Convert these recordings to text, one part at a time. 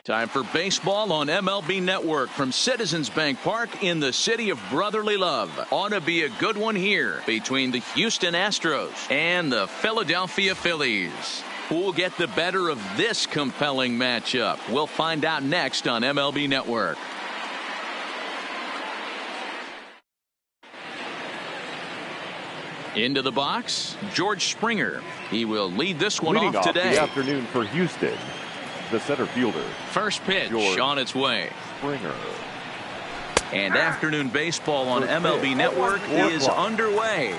Time for baseball on MLB Network from Citizens Bank Park in the city of brotherly love. Ought to be a good one here between the Houston Astros and the Philadelphia Phillies. Who'll get the better of this compelling matchup? We'll find out next on MLB Network. Into the box, George Springer. He will lead this one off today. The afternoon for Houston, the center fielder. First pitch George on its way. Springer. And afternoon baseball on MLB Network is underway.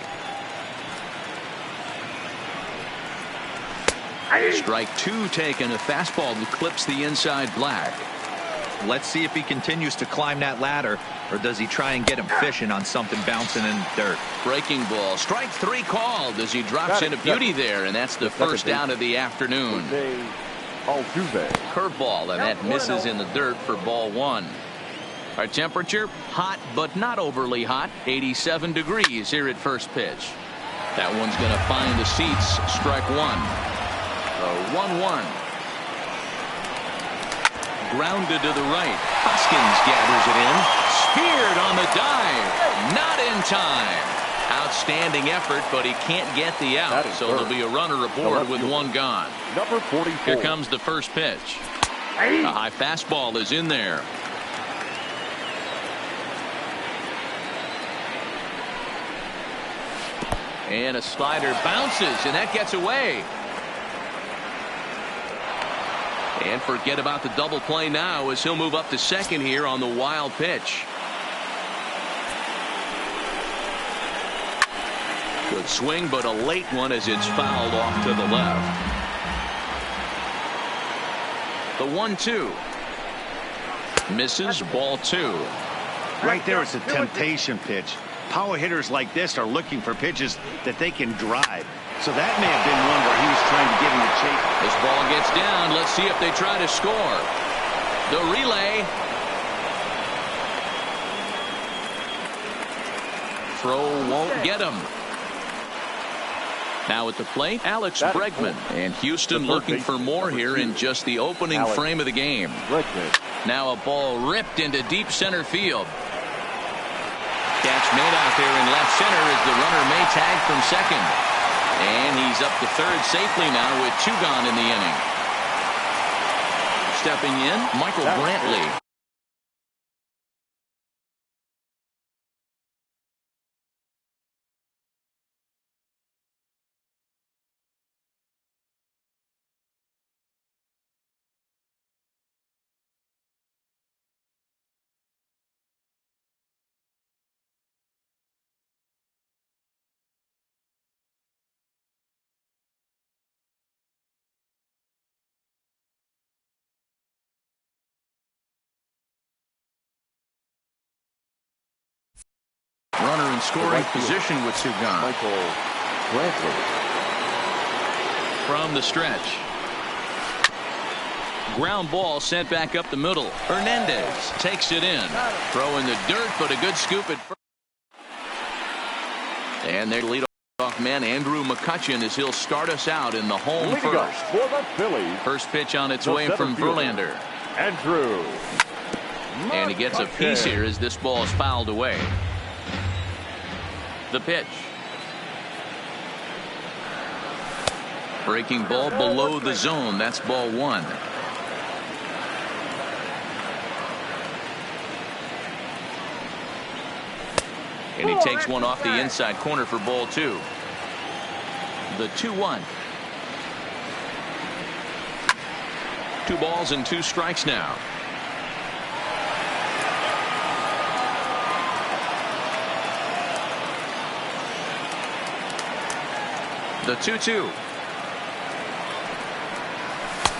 Strike two taken. A fastball that clips the inside black. Let's see if he continues to climb that ladder, or does he try and get him fishing on something bouncing in the dirt. Breaking ball. Strike three called as he drops into beauty there, and that's the first out of the afternoon. Curveball, and that misses in the dirt for ball one. Our temperature, hot but not overly hot, 87 degrees here at first pitch. That one's going to find the seats. Strike one. 1-1. Grounded to the right. Hoskins gathers it in. Speared on the dive. Not in time. Outstanding effort, but he can't get the out. So there'll be a runner aboard with one gone. Number 44. Here comes the first pitch. A high fastball is in there. And a slider bounces, and that gets away. And forget about the double play now as he'll move up to second here on the wild pitch. Good swing, but a late one as it's fouled off to the left. The 1-2. Misses, ball two. Right there, it's a temptation pitch. Power hitters like this are looking for pitches that they can drive. So that may have been one where he was trying to get him to chase. This ball gets down. Let's see if they try to score. The relay. Throw won't get him. Now at the plate, Alex Bregman. And Houston looking for more here in just the opening frame of the game. Now a ball ripped into deep center field. Catch made out there in left center as the runner may tag from second. And he's up to third safely now with two gone in the inning. Stepping in, Michael Brantley. Runner in scoring position with two gone. Michael Brantley. From the stretch. Ground ball sent back up the middle. Hernandez takes it in. Throw in the dirt, but a good scoop at first. And their leadoff man, Andrew McCutchen, as he'll start us out in the home first. For the Phillies. First pitch on its way from Verlander. Andrew. And he gets a piece here as this ball is fouled away. The pitch. Breaking ball below the zone. That's ball one. And he takes one off the inside corner for ball two. The 2-1. 2 balls and 2 strikes now. The 2-2.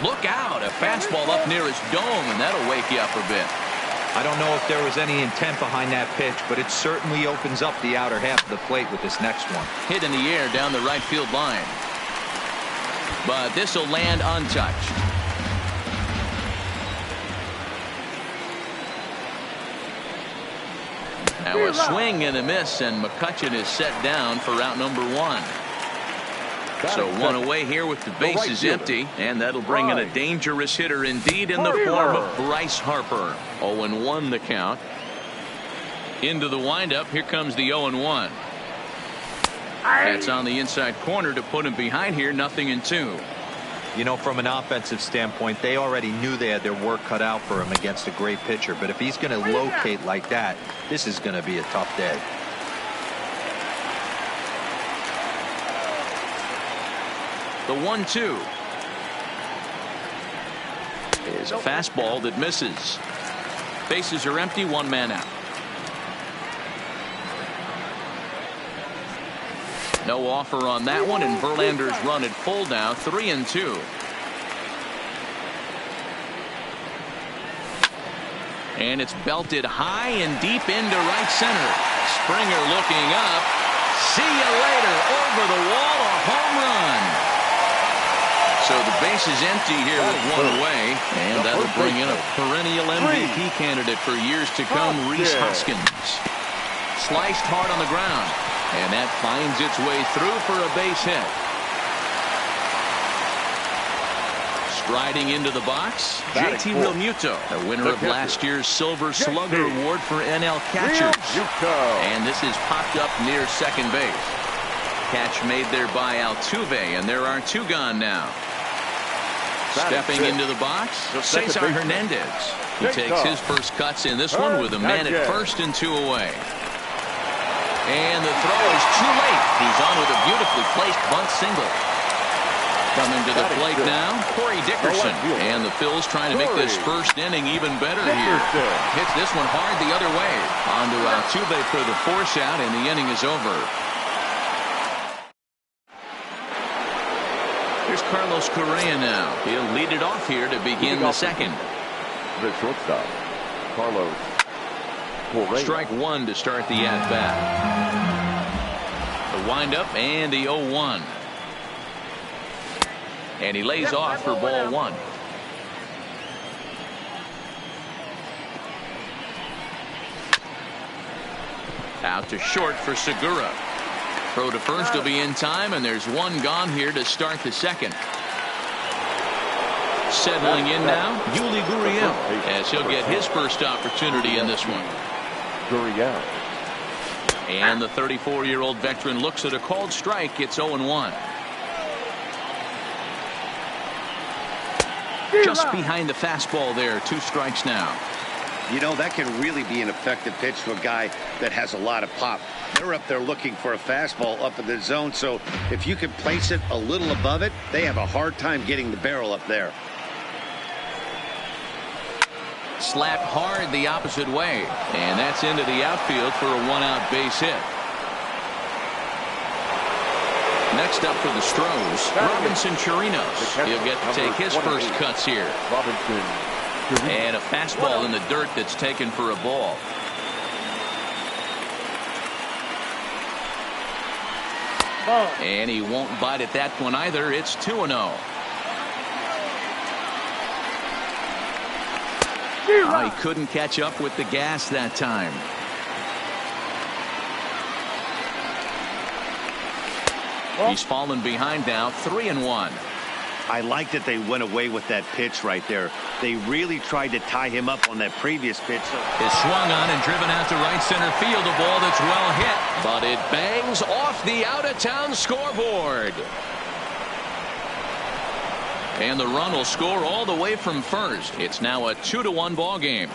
Look out. A fastball up near his dome, and that'll wake you up a bit. I don't know if there was any intent behind that pitch, but it certainly opens up the outer half of the plate with this next one. Hit in the air down the right field line. But this will land untouched. Now a swing and a miss, and McCutchen is set down for out number one. So one away here with the bases empty, and that'll bring in a dangerous hitter indeed in the form of Bryce Harper. 0-1 the count. Into the windup, here comes the 0-1. That's on the inside corner to put him behind here, 0-2. You know, from an offensive standpoint, they already knew they had their work cut out for him against a great pitcher. But if he's going to locate like that, this is going to be a tough day. The 1-2 is a fastball that misses. Bases are empty, one man out. No offer on that one, and Verlander's run at full now, 3-2. And it's belted high and deep into right center. Springer looking up. See you later. Over the wall, a home run. So the base is empty here with one away, and that'll bring in a perennial MVP candidate for years to come, Rhys Hoskins. Sliced hard on the ground, and that finds its way through for a base hit. Striding into the box, JT Realmuto, the winner of last year's Silver Slugger Award for NL catchers. And this is popped up near second base. Catch made there by Altuve, and there are two gone now. Stepping into the box, Cesar Hernandez. He takes his first cuts in this one with a man at first and two away. And the throw is too late. He's on with a beautifully placed bunt single. Coming to the plate now, Corey Dickerson. And the Phils trying to make this first inning even better here. Hits this one hard the other way. On to Altuve for the force out, and the inning is over. Here's Carlos Correa now. He'll lead it off here to begin the second. The shortstop, Carlos Correa. Strike one to start the at-bat. The windup and the 0-1. And he lays off for ball one. Out to short for Segura. Throw to first will be in time, and there's one gone here to start the second. Settling in now, Yuli Gurriel, as he'll get his first opportunity in this one. Gurriel. And the 34-year-old veteran looks at a called strike. It's 0-1. Just behind the fastball there. Two strikes now. You know, that can really be an effective pitch to a guy that has a lot of pop. They're up there looking for a fastball up in the zone, so if you can place it a little above it, they have a hard time getting the barrel up there. Slapped hard the opposite way, and that's into the outfield for a one-out base hit. Next up for the Stros, Robinson Chirinos. He'll get to take his first cuts here. And a fastball in the dirt that's taken for a ball. And he won't bite at that one either. It's 2-0. Oh, he couldn't catch up with the gas that time. He's fallen behind now, 3-1. I like that they went away with that pitch right there. They really tried to tie him up on that previous pitch. Is swung on and driven out to right center field. A ball that's well hit, but it bangs off the out-of-town scoreboard. And the run will score all the way from first. It's now a 2-1 ball game.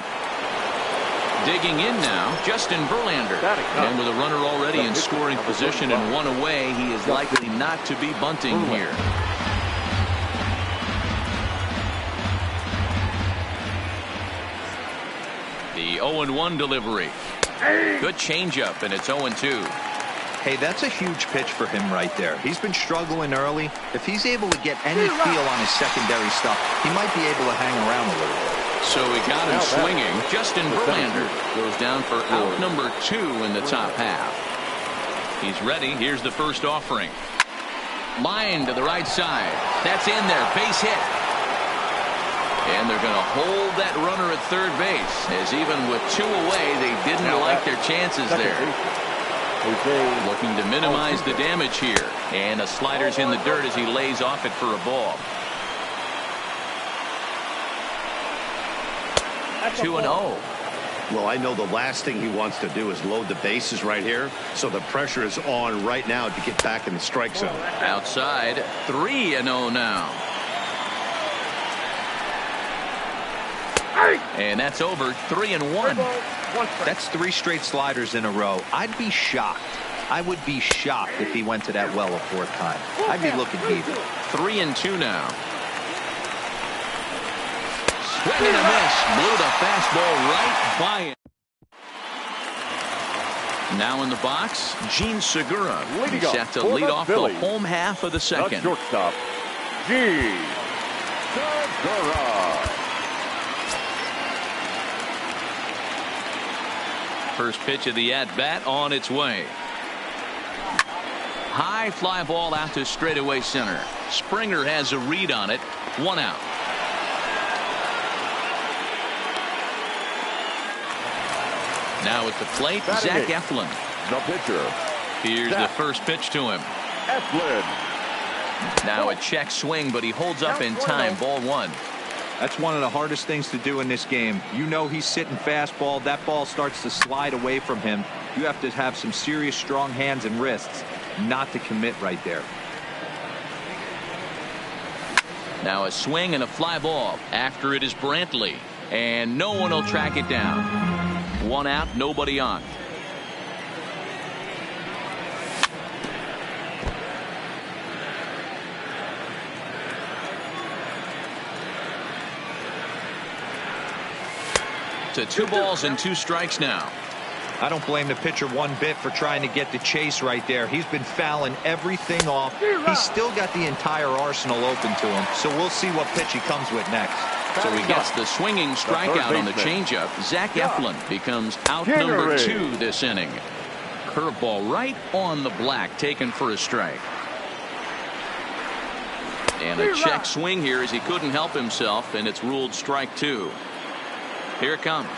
Digging in now, Justin Verlander. And with a runner already in scoring position and one away, he is likely not to be bunting here. The 0-1 delivery. Good changeup, and it's 0-2. Hey, that's a huge pitch for him right there. He's been struggling early. If he's able to get any feel on his secondary stuff, he might be able to hang around a little bit. So he got him swinging. Justin Verlander goes down for out number 2 in the top half. He's ready. Here's the first offering. Line to the right side. That's in there. Base hit. And they're going to hold that runner at third base, as even with 2 away, they didn't like their chances there. Looking to minimize the damage here. And a slider's in the dirt as he lays off it for a ball. 2-0. Well, I know the last thing he wants to do is load the bases right here, so the pressure is on right now to get back in the strike zone. Outside, 3-0 now. And that's over. 3-1. That's 3 straight sliders in a row. I'd be shocked. I would be shocked if he went to that well a 4th time. I'd be looking deeper. 3-2 now. Swing and a miss. Blew the fastball right by it. Now in the box, Gene Segura. He's set to lead off the home half of the second. Shortstop, Gene Segura. First pitch of the at-bat on its way. High fly ball out to straightaway center. Springer has a read on it. 1 out. Now at the plate, Zach Eflin. The pitcher. Here's the first pitch to him. Eflin. Now a check swing, but he holds up in time. Ball 1. That's one of the hardest things to do in this game. You know he's sitting fastball. That ball starts to slide away from him. You have to have some serious strong hands and wrists not to commit right there. Now a swing and a fly ball. After it is Brantley. And no one will track it down. 1 out, nobody on. To 2 balls and 2 strikes now. I don't blame the pitcher one bit for trying to get the chase right there. He's been fouling everything off. He's still got the entire arsenal open to him. So we'll see what pitch he comes with next. So he gets the swinging strikeout on the changeup. Zach Eflin becomes out number 2 this inning. Curveball right on the black, taken for a strike. And a check swing here as he couldn't help himself, and it's ruled strike 2. Here it comes.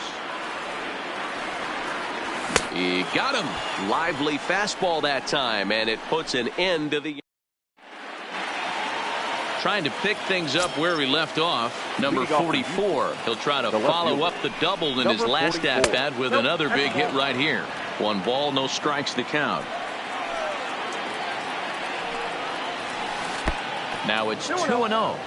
He got him. Lively fastball that time, and it puts an end to the. Trying to pick things up where we left off. Number 44. He'll try to follow up the double in his last at-bat with another big hit right here. 1 ball, no strikes to count. Now it's 2-0.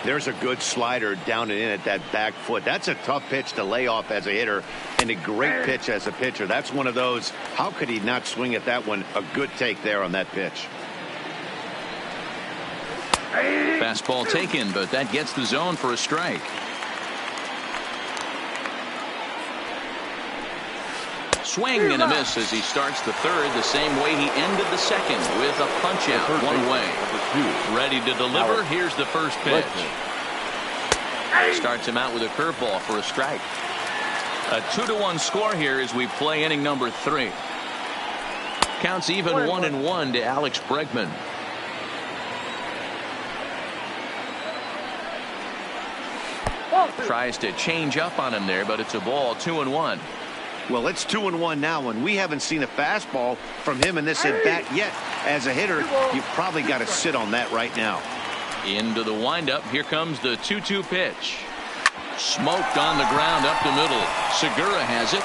There's a good slider down and in at that back foot. That's a tough pitch to lay off as a hitter and a great pitch as a pitcher. That's one of those. How could he not swing at that one? A good take there on that pitch. Fastball taken, but that gets the zone for a strike. Swing and a miss as he starts the 3rd the same way he ended the 2nd with a punch out 1 way. Ready to deliver. Here's the first pitch. Starts him out with a curveball for a strike. A 2-1 score here as we play inning number 3. Counts even 1-1 to Alex Bregman. Tries to change up on him there, but it's a ball. 2-1. Well, it's 2-1 now, and we haven't seen a fastball from him in this at bat yet. As a hitter, you've probably got to sit on that right now. Into the windup. Here comes the 2-2 pitch. Smoked on the ground up the middle. Segura has it.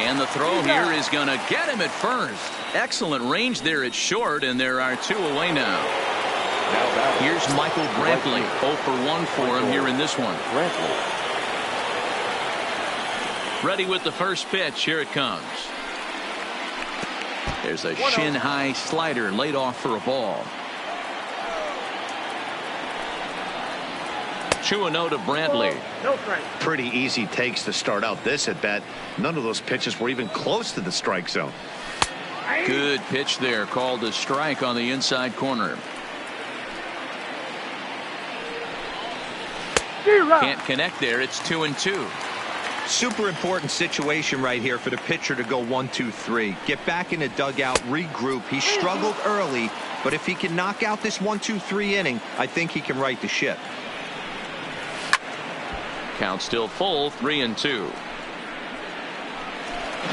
And the throw here is going to get him at first. Excellent range there at short, and there are 2 away now. Here's Michael Brantley. 0 for 1 for him here in this one. Ready with the first pitch. Here it comes. There's a shin-high slider laid off for a ball. 2-0 to Brantley. Pretty easy takes to start out this at bat. None of those pitches were even close to the strike zone. Good pitch there, called a strike on the inside corner. Can't connect there. It's 2-2. Super important situation right here for the pitcher to go 1-2-3. Get back in the dugout, regroup. He struggled early, but if he can knock out this 1-2-3 inning, I think he can right the ship. Count still full. 3-2.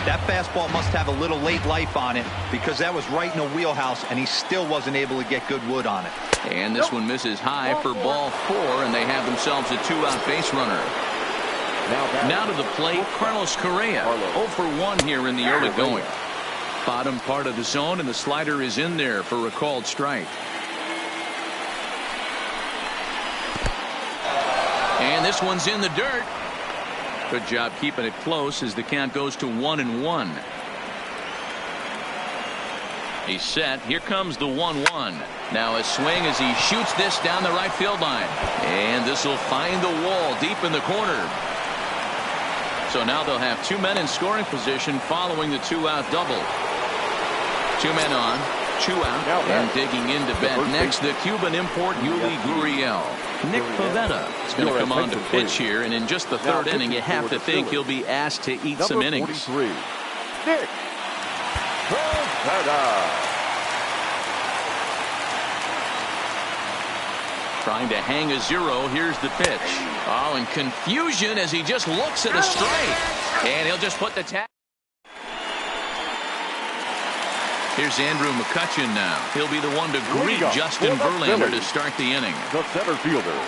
That fastball must have a little late life on it because that was right in the wheelhouse, and he still wasn't able to get good wood on it. And this one misses high for ball 4, and they have themselves a 2-out base runner. Now to the plate, Carlos Correa. 0 for 1 here in the early going. Bottom part of the zone, and the slider is in there for a called strike. And this one's in the dirt. Good job keeping it close as the count goes to 1-1. He's set. Here comes the 1-1. Now a swing as he shoots this down the right field line. And this will find the wall deep in the corner. So now they'll have 2 men in scoring position following the 2-out double. 2 men on, 2 out, and digging into bat next, the Cuban import Yuli Gurriel. Nick Pivetta is going to come on to pitch here, and in just the 3rd inning, you have to think he'll be asked to eat some innings. Nick Pivetta. Trying to hang a 0. Here's the pitch. Oh, and confusion as he just looks at a strike. And he'll just put the tag. Here's Andrew McCutchen now. He'll be the one to greet Justin Verlander to start the inning. The center fielder.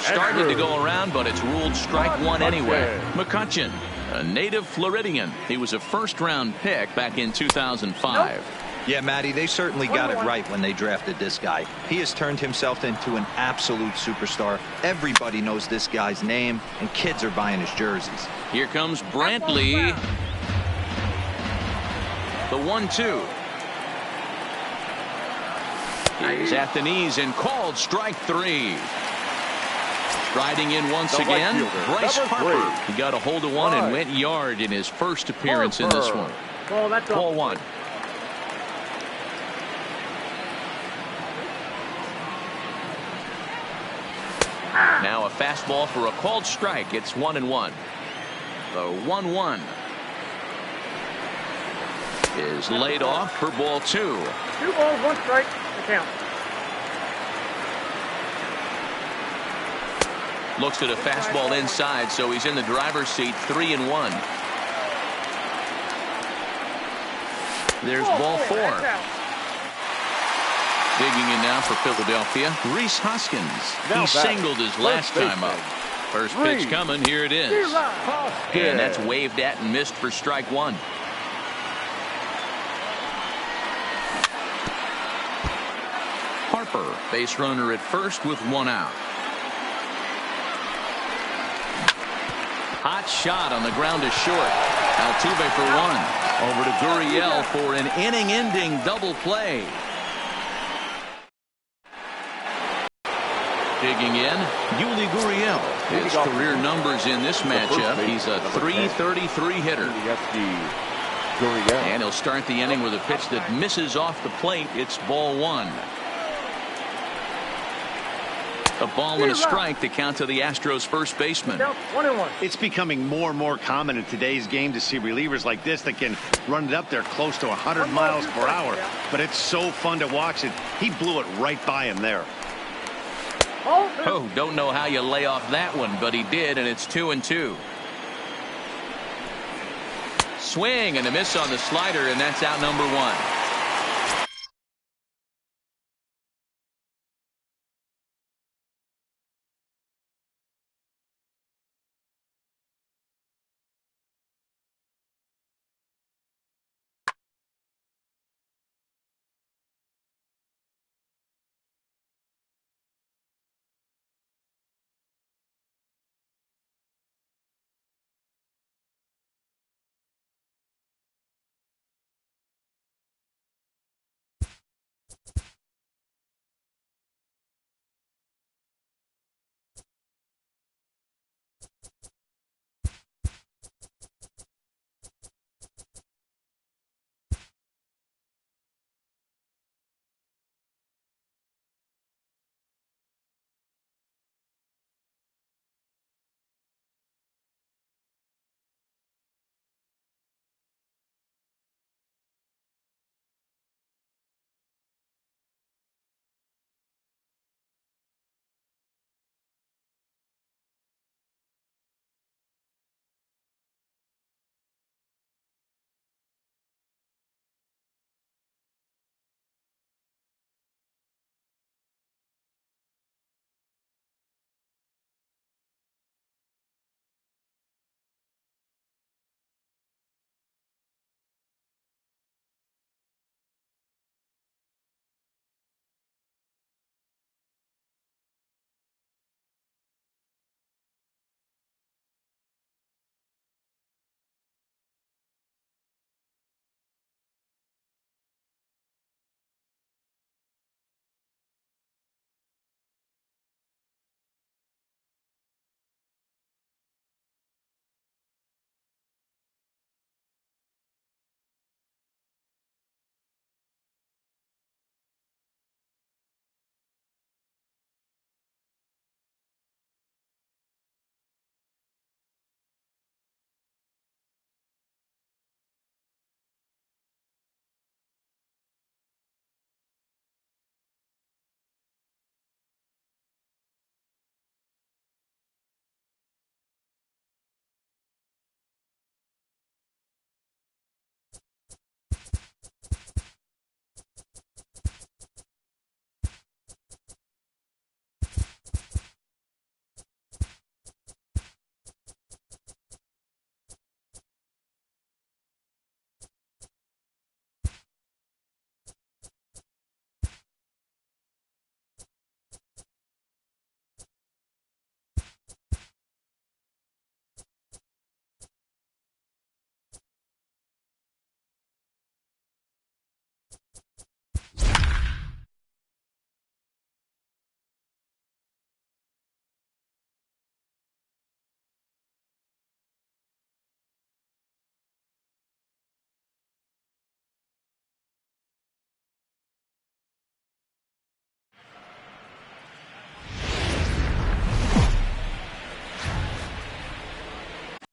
Started to go around, but it's ruled strike 1 anyway. McCutchen, a native Floridian. He was a first-round pick back in 2005. Yeah, Matty, they certainly got it right when they drafted this guy. He has turned himself into an absolute superstar. Everybody knows this guy's name, and kids are buying his jerseys. Here comes Brantley. The 1-2. He's at the knees and called strike 3. Riding in once again, Bryce Harper. He got a hold of one and went yard in his first appearance in this one. Ball 1. Now a fastball for a called strike. It's 1-1. The 1-1 is laid off for ball 2. 2 balls, 1 strike. The count. Looks at a fastball inside, so he's in the driver's seat. 3-1. There's ball 4. Digging in now for Philadelphia, Rhys Hoskins. He singled his last time up. First pitch coming. Here it is. And that's waved at and missed for strike 1. Harper, base runner at first with 1 out. Hot shot on the ground to short. Altuve for 1. Over to Gurriel for an inning-ending double play. Digging in, Yuli Gurriel. His career numbers in this matchup, he's a .333 hitter. And he'll start the inning with a pitch that misses off the plate. It's ball 1. A ball and a strike to count to the Astros first baseman. 1-1. It's becoming more and more common in today's game to see relievers like this that can run it up there close to 100 miles per hour. But it's so fun to watch it. He blew it right by him there. Oh, don't know how you lay off that one, but he did, and it's 2-2. Swing and a miss on the slider, and that's out number 1.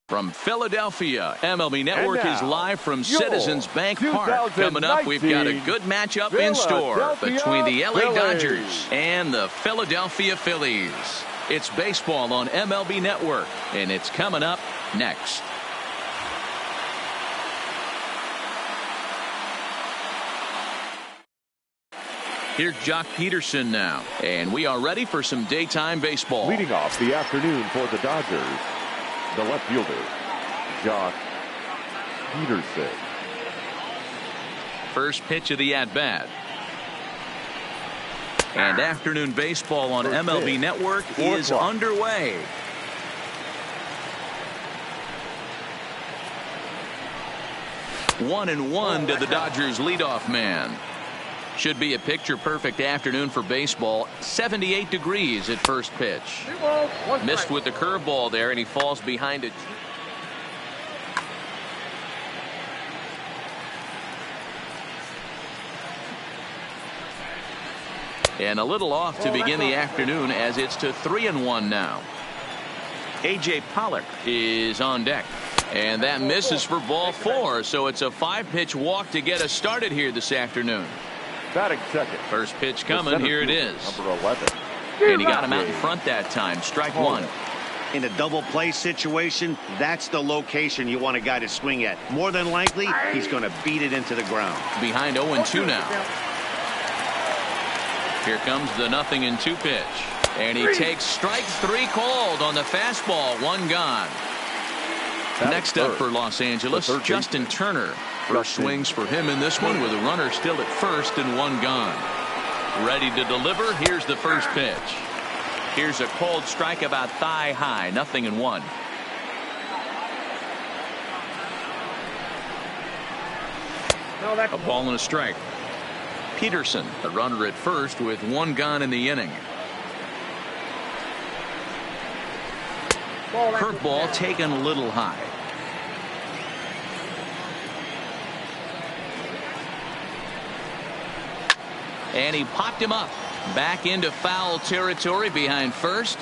From Philadelphia, MLB Network And is now, live from your Citizens Bank Park. Coming up, we've got a good matchup in store between the LA Dodgers and the Philadelphia Phillies. It's baseball on MLB Network, and it's coming up next. Here's Jock Peterson now, and we are ready for some daytime baseball. Leading off the afternoon for the Dodgers, the left fielder, Jock Peterson. First pitch of the at-bat. And afternoon baseball on MLB Network is underway. One and one to the Dodgers leadoff man. Should be a picture-perfect afternoon for baseball. 78 degrees at first pitch. Missed with the curveball there, and he falls behind it. And a little off to begin the afternoon, as it's to 3-1 now. A.J. Pollock is on deck. And that misses for ball 4, so it's a 5-pitch walk to get us started here this afternoon. Batting second. First pitch coming. Here it is. Number 11. And he got him out in front that time. Strike one. In a double play situation, that's the location you want a guy to swing at. More than likely, he's going to beat it into the ground. Behind 0-2 now. Here comes the 0-2 pitch. And he takes strike 3 called on the fastball. 1 gone. Next up for Los Angeles, Justin Turner. First swings for him in this one with a runner still at first and 1 gone. Ready to deliver. Here's the first pitch. Here's a cold strike about thigh high. 0-1. A ball and a strike. Peterson, the runner at first with 1 gone in the inning. Curveball taken a little high. And he popped him up. Back into foul territory behind first.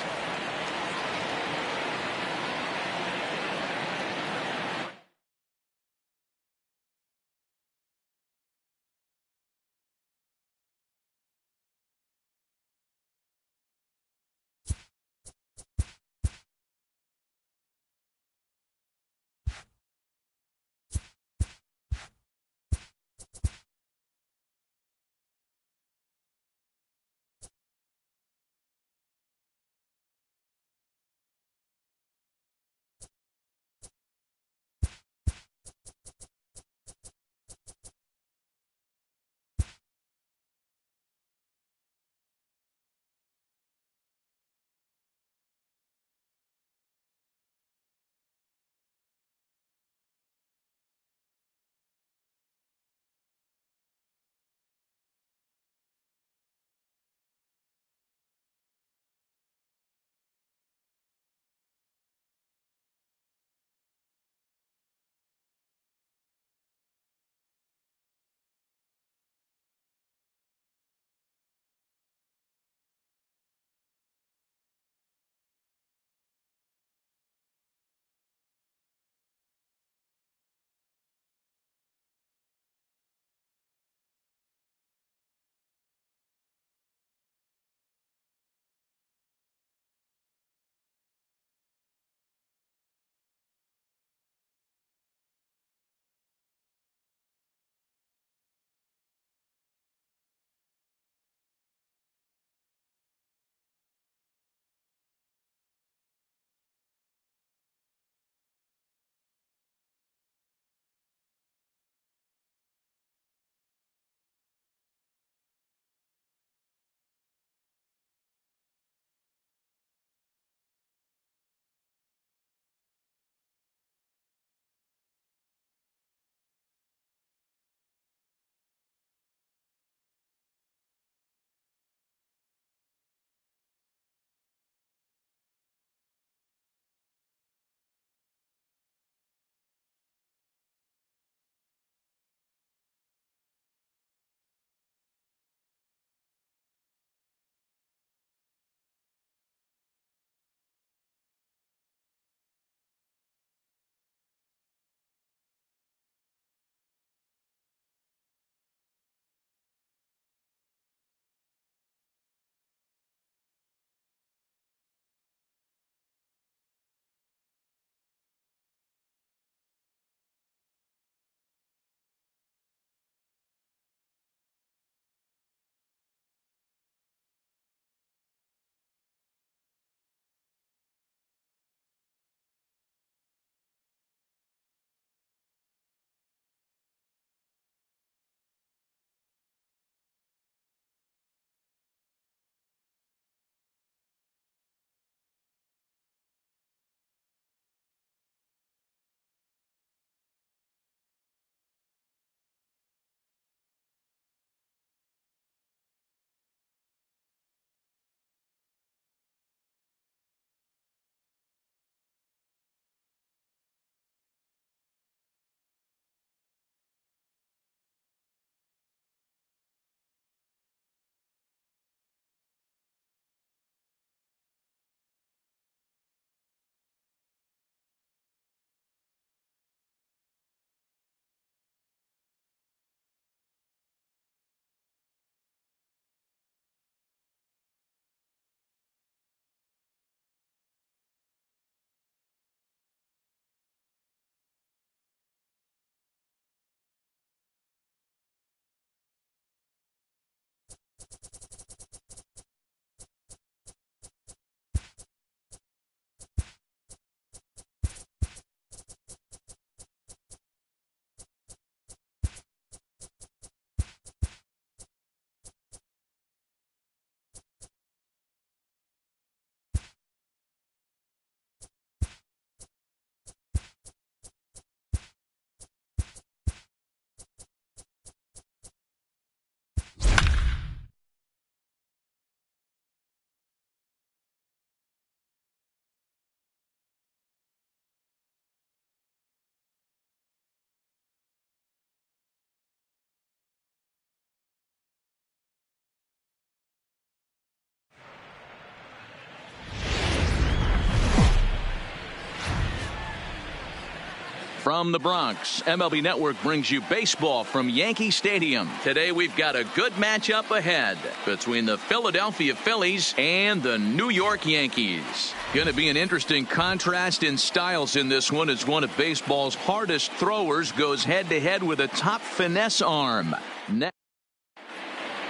From the Bronx, MLB Network brings you baseball from Yankee Stadium. Today we've got a good matchup ahead between the Philadelphia Phillies and the New York Yankees. Going to be an interesting contrast in styles in this one as one of baseball's hardest throwers goes head-to-head with a top finesse arm.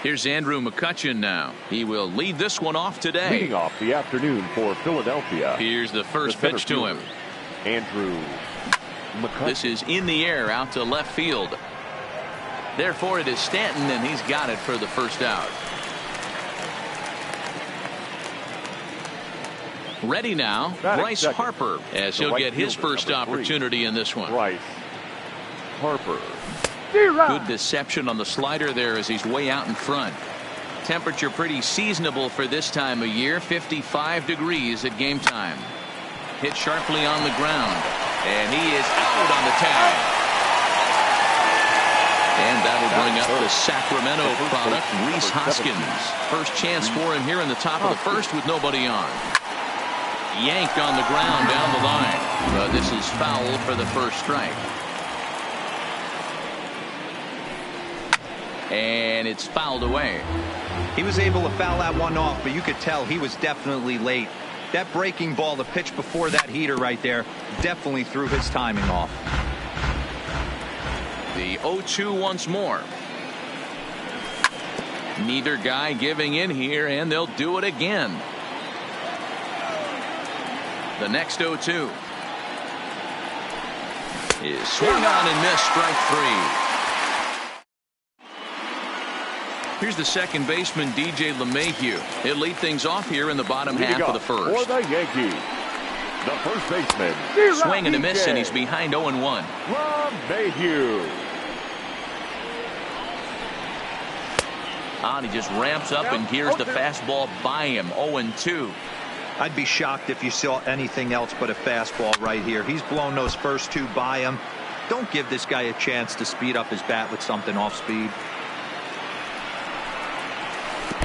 Here's Andrew McCutchen now. He will lead this one off today. Leading off the afternoon for Philadelphia. Here's the first pitch to him. Andrew McCutchen. This is in the air out to left field. Therefore it is Stanton, and he's got it for the first out. Ready now, Bryce Harper, as he'll get his first opportunity in this one. Bryce Harper. Good deception on the slider there as he's way out in front. Temperature pretty seasonable for this time of year, 55 degrees at game time. Hit sharply on the ground, and he is out on the tag. And that'll bring up the Sacramento product, Rhys Hoskins. First chance for him here in the top of the first with nobody on. Yanked on the ground down the line. But this is foul for the first strike. And it's fouled away. He was able to foul that one off, but you could tell he was definitely late. That breaking ball, the pitch before that heater right there, definitely threw his timing off. The 0-2 once more. Neither guy giving in here, and they'll do it again. The next 0-2 is swung on and missed, strike three. Here's the second baseman, DJ LeMahieu. He'll lead things off here in the bottom half of the first. For the Yankees, the first baseman. Swing and a miss, and he's behind 0-1. LeMahieu. He just ramps up, and here's the fastball by him, 0-2. I'd be shocked if you saw anything else but a fastball right here. He's blown those first two by him. Don't give this guy a chance to speed up his bat with something off speed.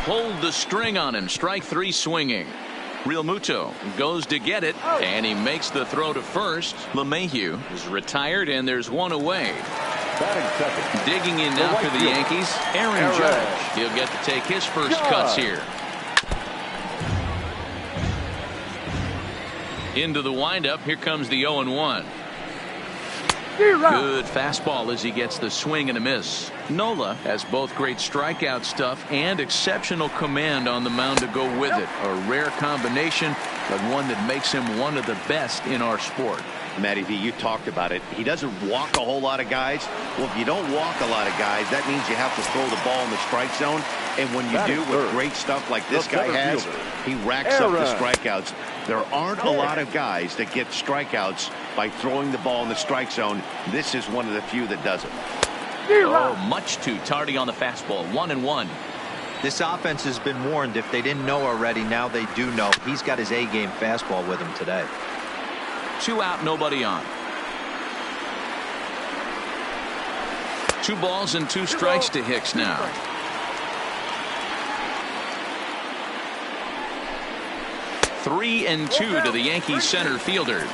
Pulled the string on him, strike three swinging. Real Muto goes to get it, and he makes the throw to first. LeMahieu is retired, and there's one away. Second. Digging in now for the Yankees, Aaron Judge. He'll get to take his first cuts here. Into the windup, here comes the 0-1. Good fastball as he gets the swing and a miss. Nola has both great strikeout stuff and exceptional command on the mound to go with it. A rare combination, but one that makes him one of the best in our sport. Matty V, you talked about it. He doesn't walk a whole lot of guys. Well, if you don't walk a lot of guys, that means you have to throw the ball in the strike zone. And when you do with great stuff like this guy has, he racks up the strikeouts. There aren't a lot of guys that get strikeouts by throwing the ball in the strike zone. This is one of the few that does it. Oh, much too tardy on the fastball. 1-1. This offense has been warned. If they didn't know already, now they do know. He's got his A-game fastball with him today. 2 out, nobody on. 2 balls and 2 strikes to Hicks now. Three and 2 to the Yankees center fielder.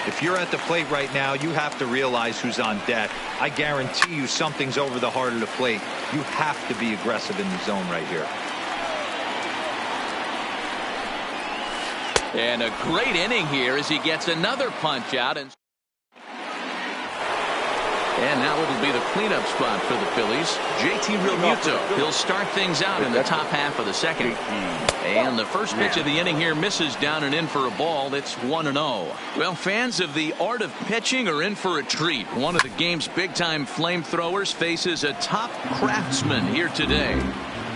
If you're at the plate right now, you have to realize who's on deck. I guarantee you something's over the heart of the plate. You have to be aggressive in the zone right here. And a great inning here as he gets another punch out. And now it'll be the cleanup spot for the Phillies. JT Realmuto. He'll start things out in the top half of the second. And the first pitch of the inning here misses down and in for a ball. It's 1-0. Well, fans of the art of pitching are in for a treat. One of the game's big-time flamethrowers faces a top craftsman here today.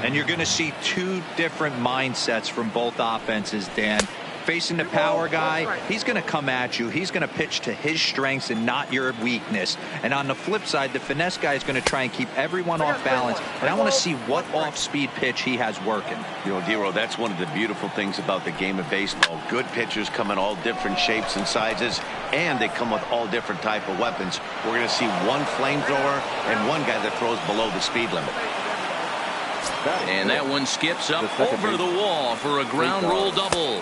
And you're going to see 2 different mindsets from both offenses, Dan. Facing the power guy, he's going to come at you. He's going to pitch to his strengths and not your weakness. And on the flip side, the finesse guy is going to try and keep everyone off balance. And I want to see what off-speed pitch he has working. You know, Dero, that's one of the beautiful things about the game of baseball. Good pitchers come in all different shapes and sizes, and they come with all different type of weapons. We're going to see one flamethrower and one guy that throws below the speed limit. And that one skips up over the wall for a ground roll double.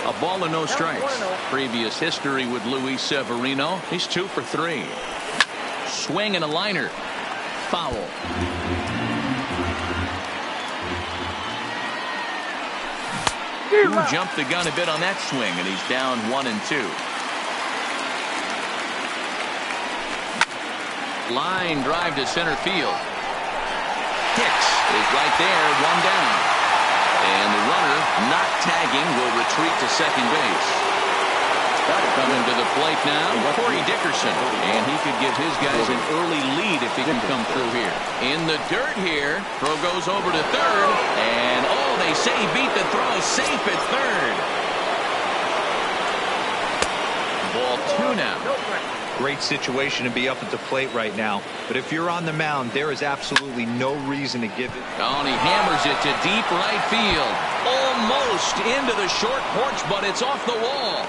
A ball and no strikes. Previous history with Luis Severino. He's 2 for 3. Swing and a liner. Foul. Who jumped the gun a bit on that swing, and he's down 1-2. Line drive to center field. Hicks is right there, 1 down. And the runner, not tagging, will retreat to second base. Coming to the plate now, Corey Dickerson. And he could give his guys an early lead if he can come through here. In the dirt here, throw goes over to third. And, oh, they say he beat the throw, safe at third. Ball 2 now. Great situation to be up at the plate right now. But if you're on the mound, there is absolutely no reason to give it. Oh, and he hammers it to deep right field. Almost into the short porch, but it's off the wall.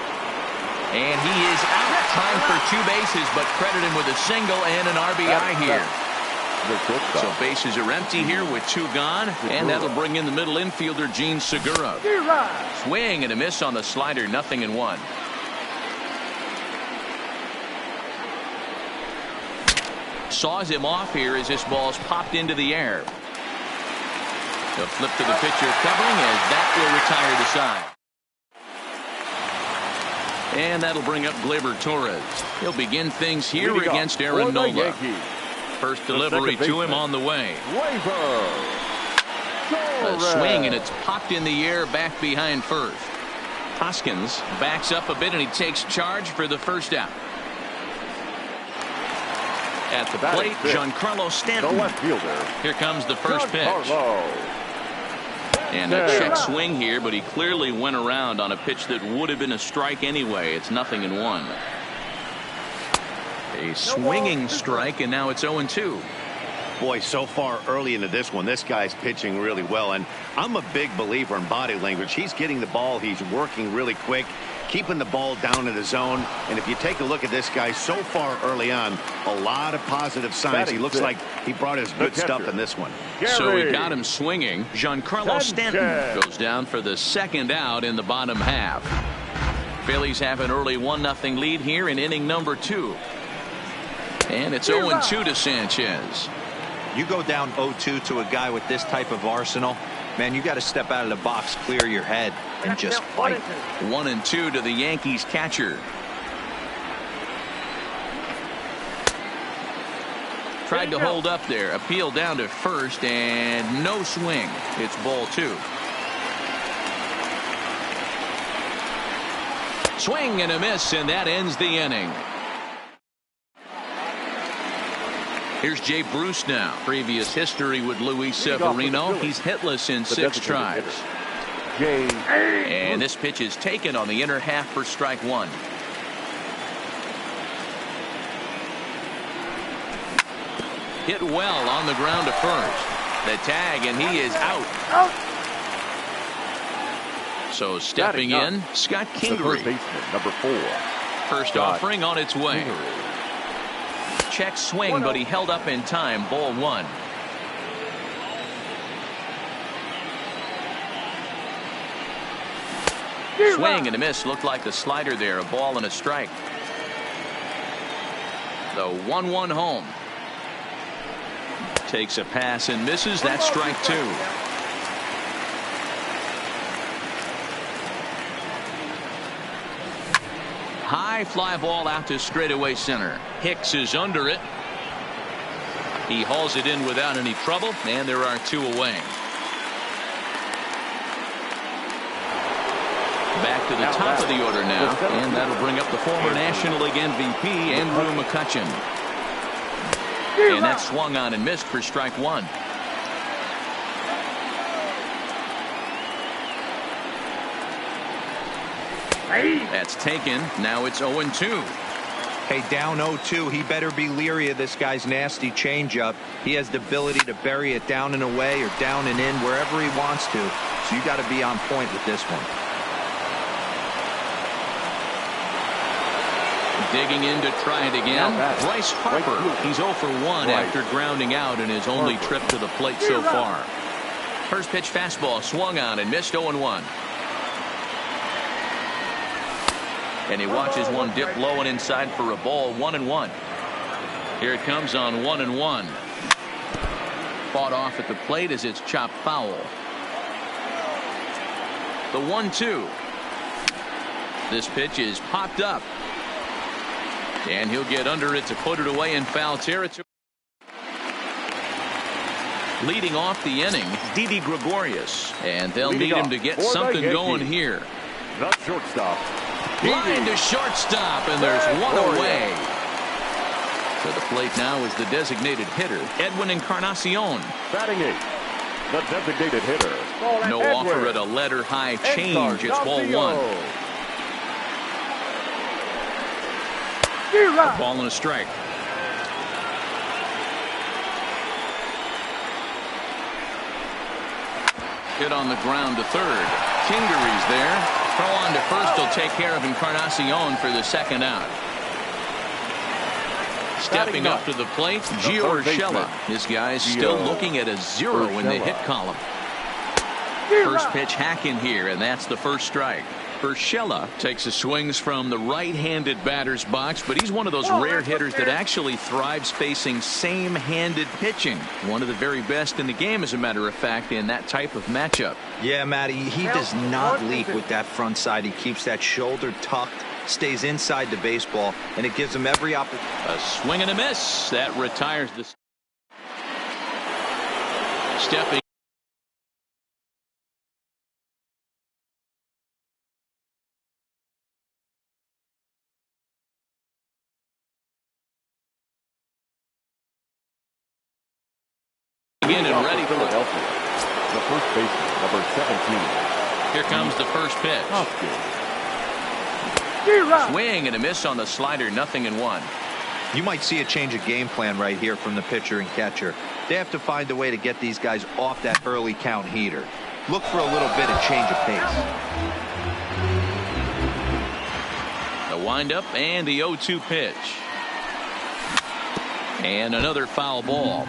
And he is out. Time for 2 bases, but credit him with a single and an RBI here. So bases are empty here with 2 gone. And that'll bring in the middle infielder, Gene Segura. Swing and a miss on the slider, 0-1. Saws him off here as this ball's popped into the air. The flip to the pitcher covering as that will retire the side. And that'll bring up Gleyber Torres. He'll begin things here against Aaron Nola. First delivery to him on the way. A swing, and it's popped in the air back behind first. Hoskins backs up a bit, and he takes charge for the first out. At the plate, Giancarlo Stanton. Here comes the first pitch. And a check swing here, but he clearly went around on a pitch that would have been a strike anyway. It's 0-1. A swinging strike, and now it's 0-2. Boy, so far early into this one, this guy's pitching really well. And I'm a big believer in body language. He's getting the ball. He's working really quick, keeping the ball down in the zone. And if you take a look at this guy so far early on, a lot of positive signs. He looks like he brought his good stuff in this one. So he got him swinging. Giancarlo Stanton goes down for the second out in the bottom half. Phillies have an early 1-0 lead here in inning number 2. And it's 0-2 to Sanchez. You go down 0-2 to a guy with this type of arsenal, man, you got to step out of the box, clear your head, and just fight. 1-2 to the Yankees catcher. Tried to hold up there. Appeal down to first, and no swing. It's ball 2. Swing and a miss, and that ends the inning. Here's Jay Bruce now. Previous history with Luis Severino. He's hitless in 6 tries. And this pitch is taken on the inner half for strike 1. Hit well on the ground to first. The tag, and he is out. So stepping in, Scott Kingery. Number 4. First offering on its way. Check swing, but he held up in time. Ball 1. Swing and a miss. Looked like the slider there. A ball and a strike. The 1-1 home. Takes a pass and misses. That's strike 2. High fly ball out to straightaway center. Hicks is under it. He hauls it in without any trouble, and there are 2 away. Back to the top of the order now, and that'll bring up the former National League MVP, Andrew McCutchen. And that swung on and missed for strike 1. That's taken. Now it's 0-2. Hey, down 0-2. He better be leery of this guy's nasty changeup. He has the ability to bury it down and away or down and in wherever he wants to. So you got to be on point with this one. Digging in to try it again. Bryce Harper. He's 0 for 1 after grounding out in his only trip to the plate so far. First pitch fastball swung on and missed 0-1. And he watches one dip low and inside for a ball. 1-1. Here it comes on 1-1. Fought off at the plate as it's chopped foul. The 1-2. This pitch is popped up. And he'll get under it to put it away in foul territory. Leading off the inning, Didi Gregorius. And they'll need him to get something going here. The shortstop. Line to shortstop, and there's one away. To the plate now is the designated hitter, Edwin Encarnacion. Batting 8th, the designated hitter. No offer at a letter high change. It's ball 1. A ball and a strike. Hit on the ground to third. Kingery's there. Throw on to first will take care of Encarnacion for the second out. Stepping up to the plate, Gio Urshela. This guy's still looking at a 0 in the hit column. First pitch hack in here, and that's the first strike. Urshela takes the swings from the right-handed batter's box, but he's one of those rare hitters that actually thrives facing same-handed pitching. One of the very best in the game, as a matter of fact, in that type of matchup. Yeah, Matty, he does not leap with that front side. He keeps that shoulder tucked, stays inside the baseball, and it gives him every opportunity. A swing and a miss. That retires the stepping. In and ready for Philadelphia. The first baseman, number 17. Here comes the first pitch. Swing and a miss on the slider. 0-1. You might see a change of game plan right here from the pitcher and catcher. They have to find a way to get these guys off that early count heater. Look for a little bit of change of pace. The windup and the 0-2 pitch. And another foul ball.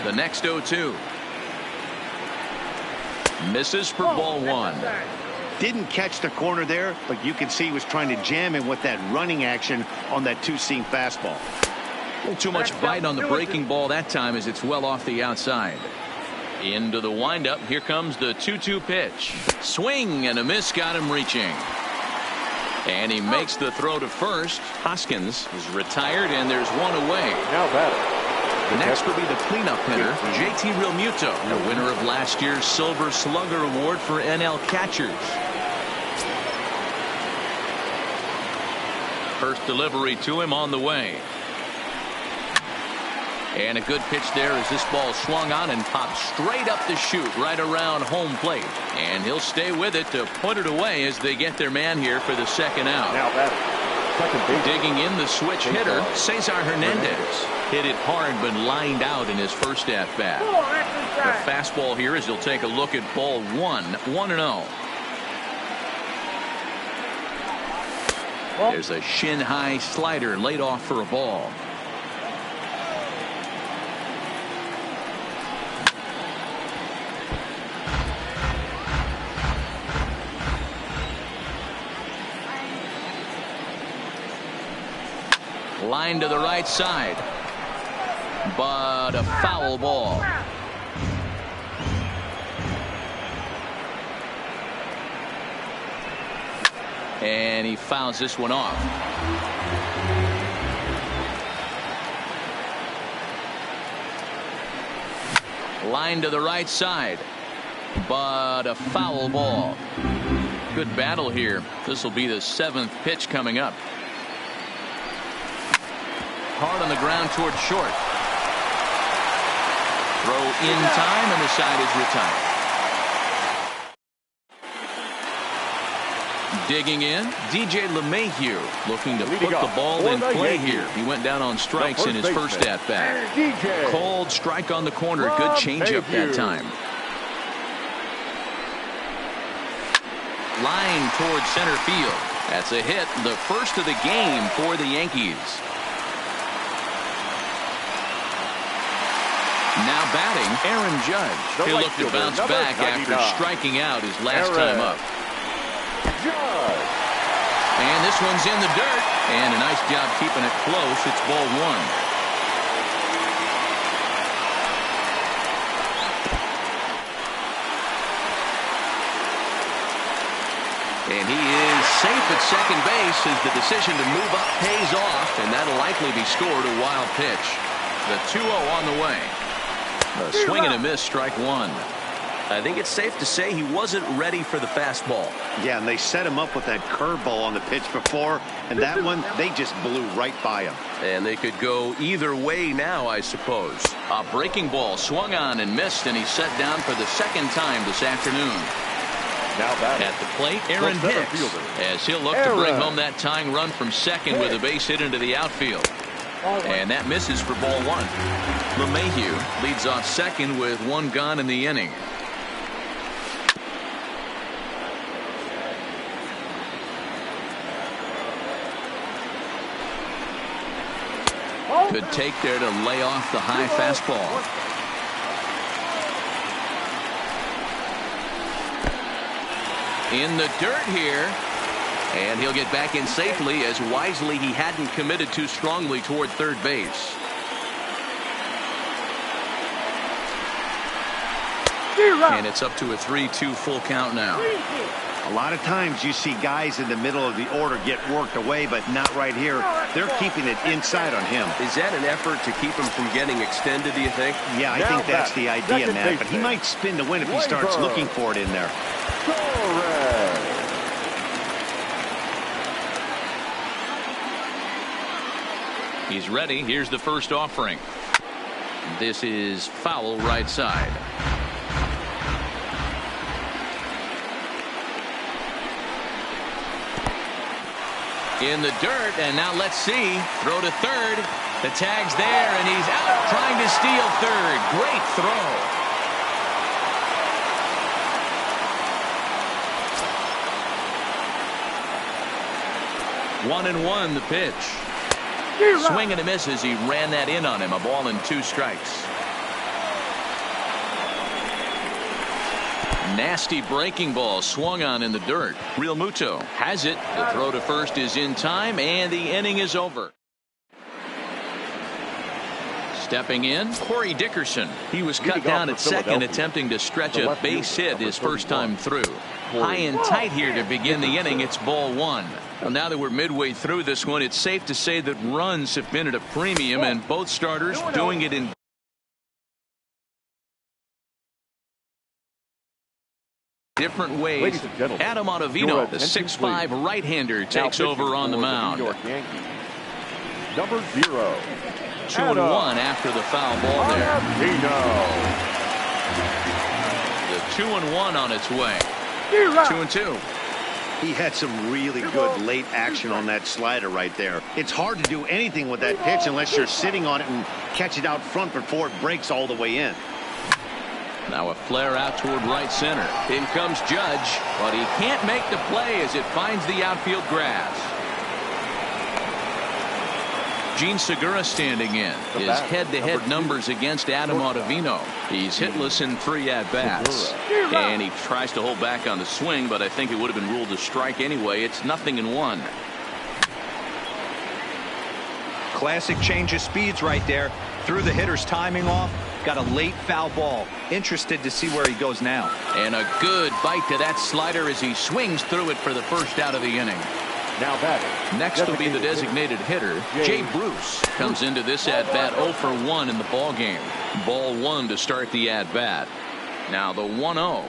The next 0-2. Misses for ball 1. Didn't catch the corner there, but you can see he was trying to jam him with that running action on that two-seam fastball. A little too much bite on the breaking ball that time as it's well off the outside. Into the windup. Here comes the 2-2 pitch. Swing and a miss got him reaching. And he makes the throw to first. Hoskins is retired, and there's one away. Now batter. Next will be the cleanup hitter, JT Realmuto, the winner of last year's Silver Slugger Award for NL catchers. First delivery to him on the way. And a good pitch there as this ball swung on and popped straight up the chute right around home plate. And he'll stay with it to put it away as they get their man here for the second out. Now batter. Digging in the switch hitter, Cesar Hernandez. Hit it hard but lined out in his first at-bat. The fastball here as he'll take a look at ball 1. 1-0. There's a shin-high slider laid off for a ball. Line to the right side, but a foul ball. And he fouls this one off. Line to the right side, but a foul ball. Good battle here. This will be the 7th pitch coming up. Hard on the ground toward short. Throw in time, and the side is retired. Digging in, DJ LeMahieu looking to put the ball in play here. He went down on strikes in his first at-bat. Cold strike on the corner. Good changeup that time. line towards center field. That's a hit, the first of the game for the Yankees. Now batting, Aaron Judge. He'll look to bounce back after striking out his last time up. Judge. And this one's in the dirt. And a nice job keeping it close. It's ball one. And he is safe at second base as the decision to move up pays off. And that'll likely be scored a wild pitch. The 2-0 on the way. A swing and a miss, strike one. I think it's safe to say he wasn't ready for the fastball. Yeah, and they set him up with that curveball on the pitch before, and that one, they just blew right by him. And they could go either way now, I suppose. A breaking ball swung on and missed, and he's set down for the second time this afternoon. Now batting. At the plate, Aaron Hicks, as he'll look to bring home that tying run from second with a base hit into the outfield. And that misses for ball one. LeMahieu leads off second with one gone in the inning. Good take there to lay off the high fastball. In the dirt here. And he'll get back in safely, as wisely he hadn't committed too strongly toward third base. And it's up to a 3-2 full count now. A lot of times you see guys in the middle of the order get worked away, but not right here. They're keeping it inside on him. Is that an effort to keep him from getting extended, do you think? Yeah, I think that's the idea, Matt. But he might spin to win if he starts looking for it in there. He's ready. Here's the first offering. This is foul right side. In the dirt, and now let's see. Throw to third. The tag's there, and he's out trying to steal third. Great throw. One and one, the pitch. Swing and a miss as he ran that in on him. A ball and two strikes. Nasty breaking ball swung on in the dirt. Real Muto has it. The throw to first is in time, and the inning is over. Stepping in, Corey Dickerson. He was cut down at second, attempting to stretch a base hit his first time through. High and tight here to begin the inning. It's ball one. Well, now that we're midway through this one, it's safe to say that runs have been at a premium, and both starters doing it in different ways. Adam Ottavino, the 6'5" right-hander, takes over on the mound. Number 0. 2-1 after the foul ball there. The 2-1 on its way. 2-2. He had some really good late action on that slider right there. It's hard to do anything with that pitch unless you're sitting on it and catch it out front before it breaks all the way in. Now a flare out toward right center. In comes Judge, but he can't make the play as it finds the outfield grass. Gene Segura standing in. His head-to-head numbers against Adam Ottavino. He's hitless in 3 at-bats. And he tries to hold back on the swing, but I think it would have been ruled a strike anyway. It's 0-1. Classic change of speeds right there. Threw the hitter's timing off. Got a late foul ball. Interested to see where he goes now. And a good bite to that slider as he swings through it for the first out of the inning. Now batting. Next will be the designated hitter, Jay Bruce. Comes into this at-bat 0 for 1 in the ball game. Ball 1 to start the at-bat. Now the 1-0.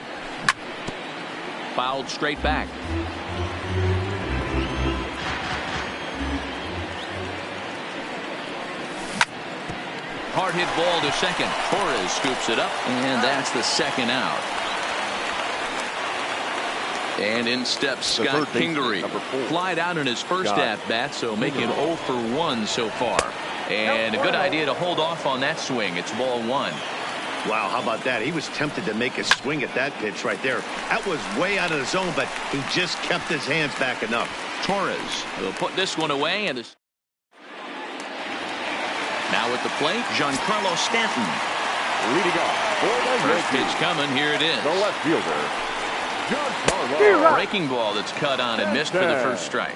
Fouled straight back. Hard hit ball to second. Torres scoops it up, and that's the second out. And in steps Scott Kingery. Flied out in his first at-bat, so making 0 for 1 so far. And a good idea to hold off on that swing. It's ball 1. Wow, how about that? He was tempted to make a swing at that pitch right there. That was way out of the zone, but he just kept his hands back enough. Torres will put this one away. And now at the plate, Giancarlo Stanton. Leading off for the First Yankees, pitch coming. Here it is. the left fielder, Giancarlo. Breaking ball that's cut on and missed for the first strike.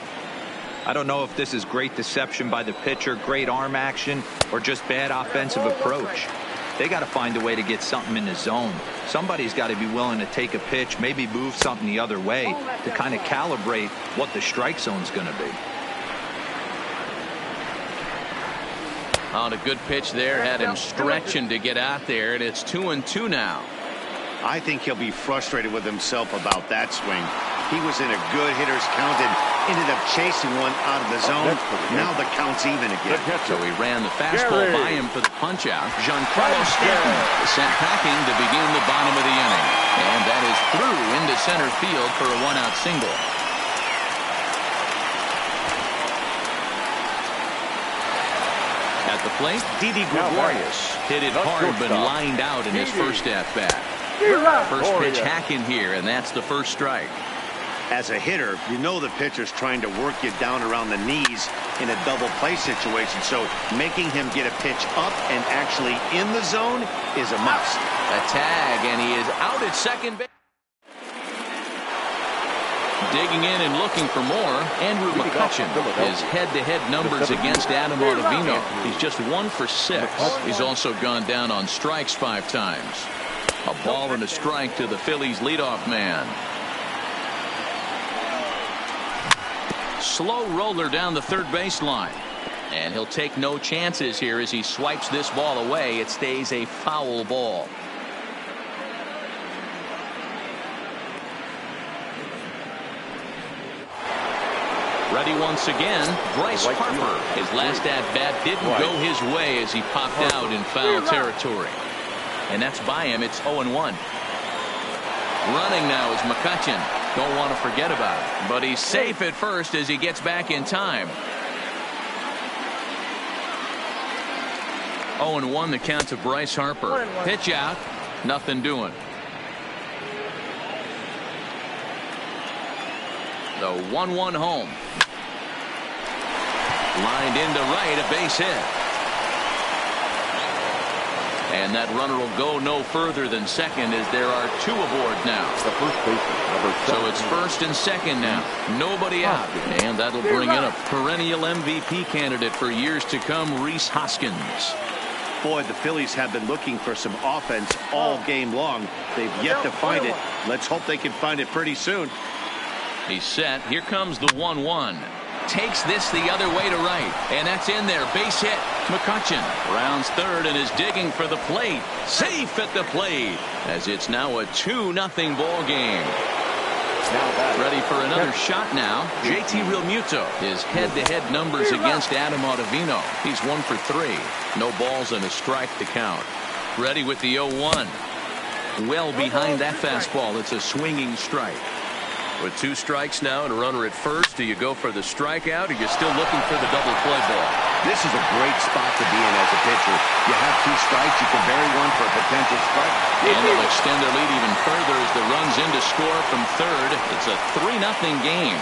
I don't know if this is great deception by the pitcher, great arm action, or just bad offensive approach. They got to find a way to get something in the zone. Somebody's got to be willing to take a pitch, maybe move something the other way to kind of calibrate what the strike zone's going to be. On a good pitch there, had him stretching to get out there, and it's 2-2 now. I think he'll be frustrated with himself about that swing. He was in a good hitter's count and ended up chasing one out of the zone. Now the count's even again. So he ran the fastball by him for the punch-out. Giancarlo Stanton sent packing to begin the bottom of the inning. And that is through into center field for a one-out single. At the plate, Didi Gregorius hit it hard but lined out in his first at-bat. First pitch hacking here, and that's the first strike. As a hitter, you know the pitcher's trying to work you down around the knees in a double play situation. So making him get a pitch up and actually in the zone is a must. A tag, and he is out at second base. Digging in and looking for more, Andrew McCutchen. His head-to-head numbers against Adam Ottavino. He's just 1 for 6. He's also gone down on strikes 5 times. A ball and a strike to the Phillies' leadoff man. Slow roller down the third baseline. And he'll take no chances here as he swipes this ball away. It stays a foul ball. Ready once again, Bryce Harper. His last at-bat didn't go his way as he popped out in foul territory. And that's by him. It's 0-1. Running now is McCutchen. Don't want to forget about it. But he's safe at first as he gets back in time. 0-1 the count to Bryce Harper. Pitch out. Nothing doing. The 1-1 home. Lined into right, a base hit. And that runner will go no further than second as there are 2 aboard now. The first baseman, number 7. So it's first and second now. Nobody out. And that'll bring in a perennial MVP candidate for years to come, Rhys Hoskins. Boy, the Phillies have been looking for some offense all game long. They've yet to find it. Let's hope they can find it pretty soon. He's set. Here comes the 1-1. Takes this the other way to right. And that's in there. Base hit. McCutchen rounds third and is digging for the plate. Safe at the plate as it's now a 2-0 ball game. Ready for another shot now. JT Realmuto. His head-to-head numbers against Adam Ottavino. He's 1 for 3. No balls and a strike to count. Ready with the 0-1. Well behind that fastball. It's a swinging strike. With 2 strikes now and a runner at first, do you go for the strikeout or you're still looking for the double play ball? This is a great spot to be in as a pitcher. You have 2 strikes, you can bury one for a potential strike. And they'll extend their lead even further as the run's in to score from third. It's a 3-0 game.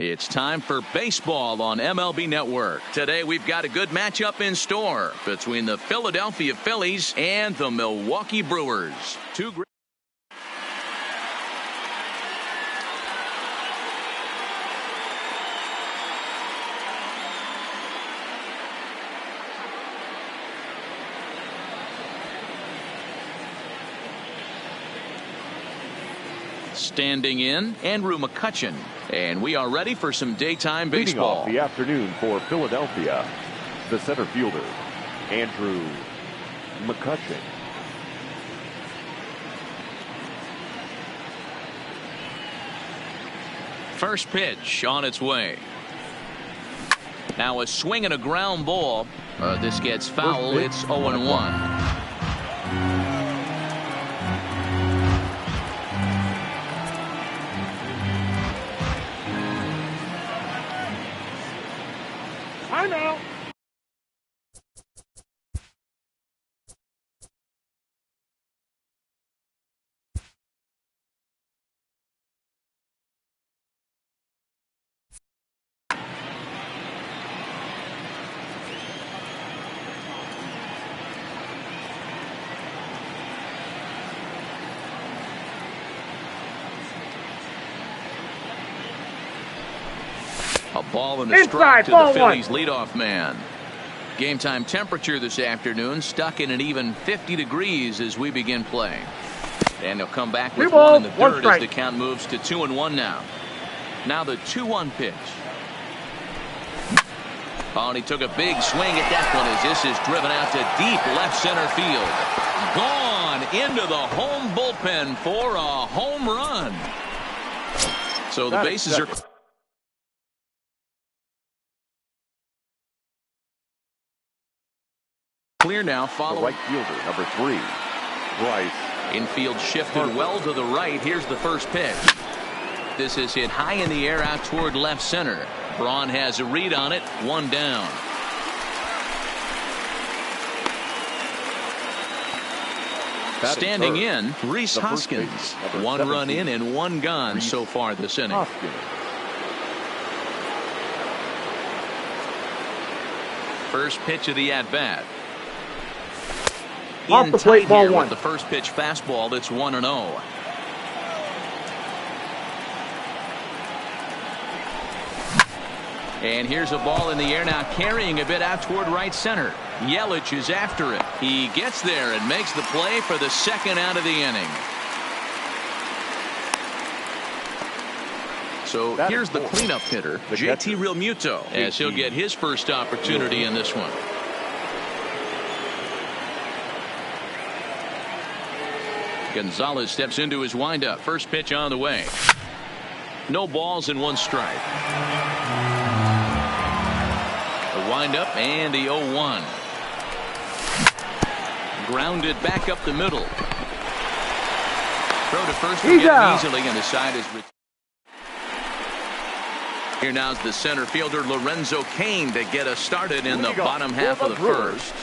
It's time for baseball on MLB Network. Today we've got a good matchup in store between the Philadelphia Phillies and the Milwaukee Brewers. Two great. Standing in, Andrew McCutchen. And we are ready for some daytime baseball. Leading off the afternoon for Philadelphia, the center fielder, Andrew McCutchen. First pitch on its way. Now a swing and a ground ball. This gets foul. It's 0-1. I know. A ball and a strike to the Phillies leadoff man. Game time temperature this afternoon stuck in an even 50 degrees as we begin play. And he'll come back with one in the dirt as the count moves to 2-1 now. Now the 2-1 pitch. Oh, and he took a big swing at that one as this is driven out to deep left center field. Gone into the home bullpen for a home run. So the bases are clear now following. The right fielder, number 3, Bryce. Infield shifted well to the right. Here's the first pitch. This is hit high in the air out toward left center. Braun has a read on it. One down. Standing in, Rhys Hoskins. One run in and one gone so far this inning. First pitch of the at-bat. Off the plate, ball one. With the first pitch fastball, it's 1-0. And here's a ball in the air now, carrying a bit out toward right center. Yelich is after it. He gets there and makes the play for the second out of the inning. So here's the cleanup hitter, JT Realmuto, as he'll get his first opportunity in this one. Gonzalez steps into his windup. First pitch on the way. No balls and one strike. The windup and the 0-1. Grounded back up the middle. Throw to first easily, and the side is. Here now's the center fielder Lorenzo Cain to get us started in the bottom half of the first.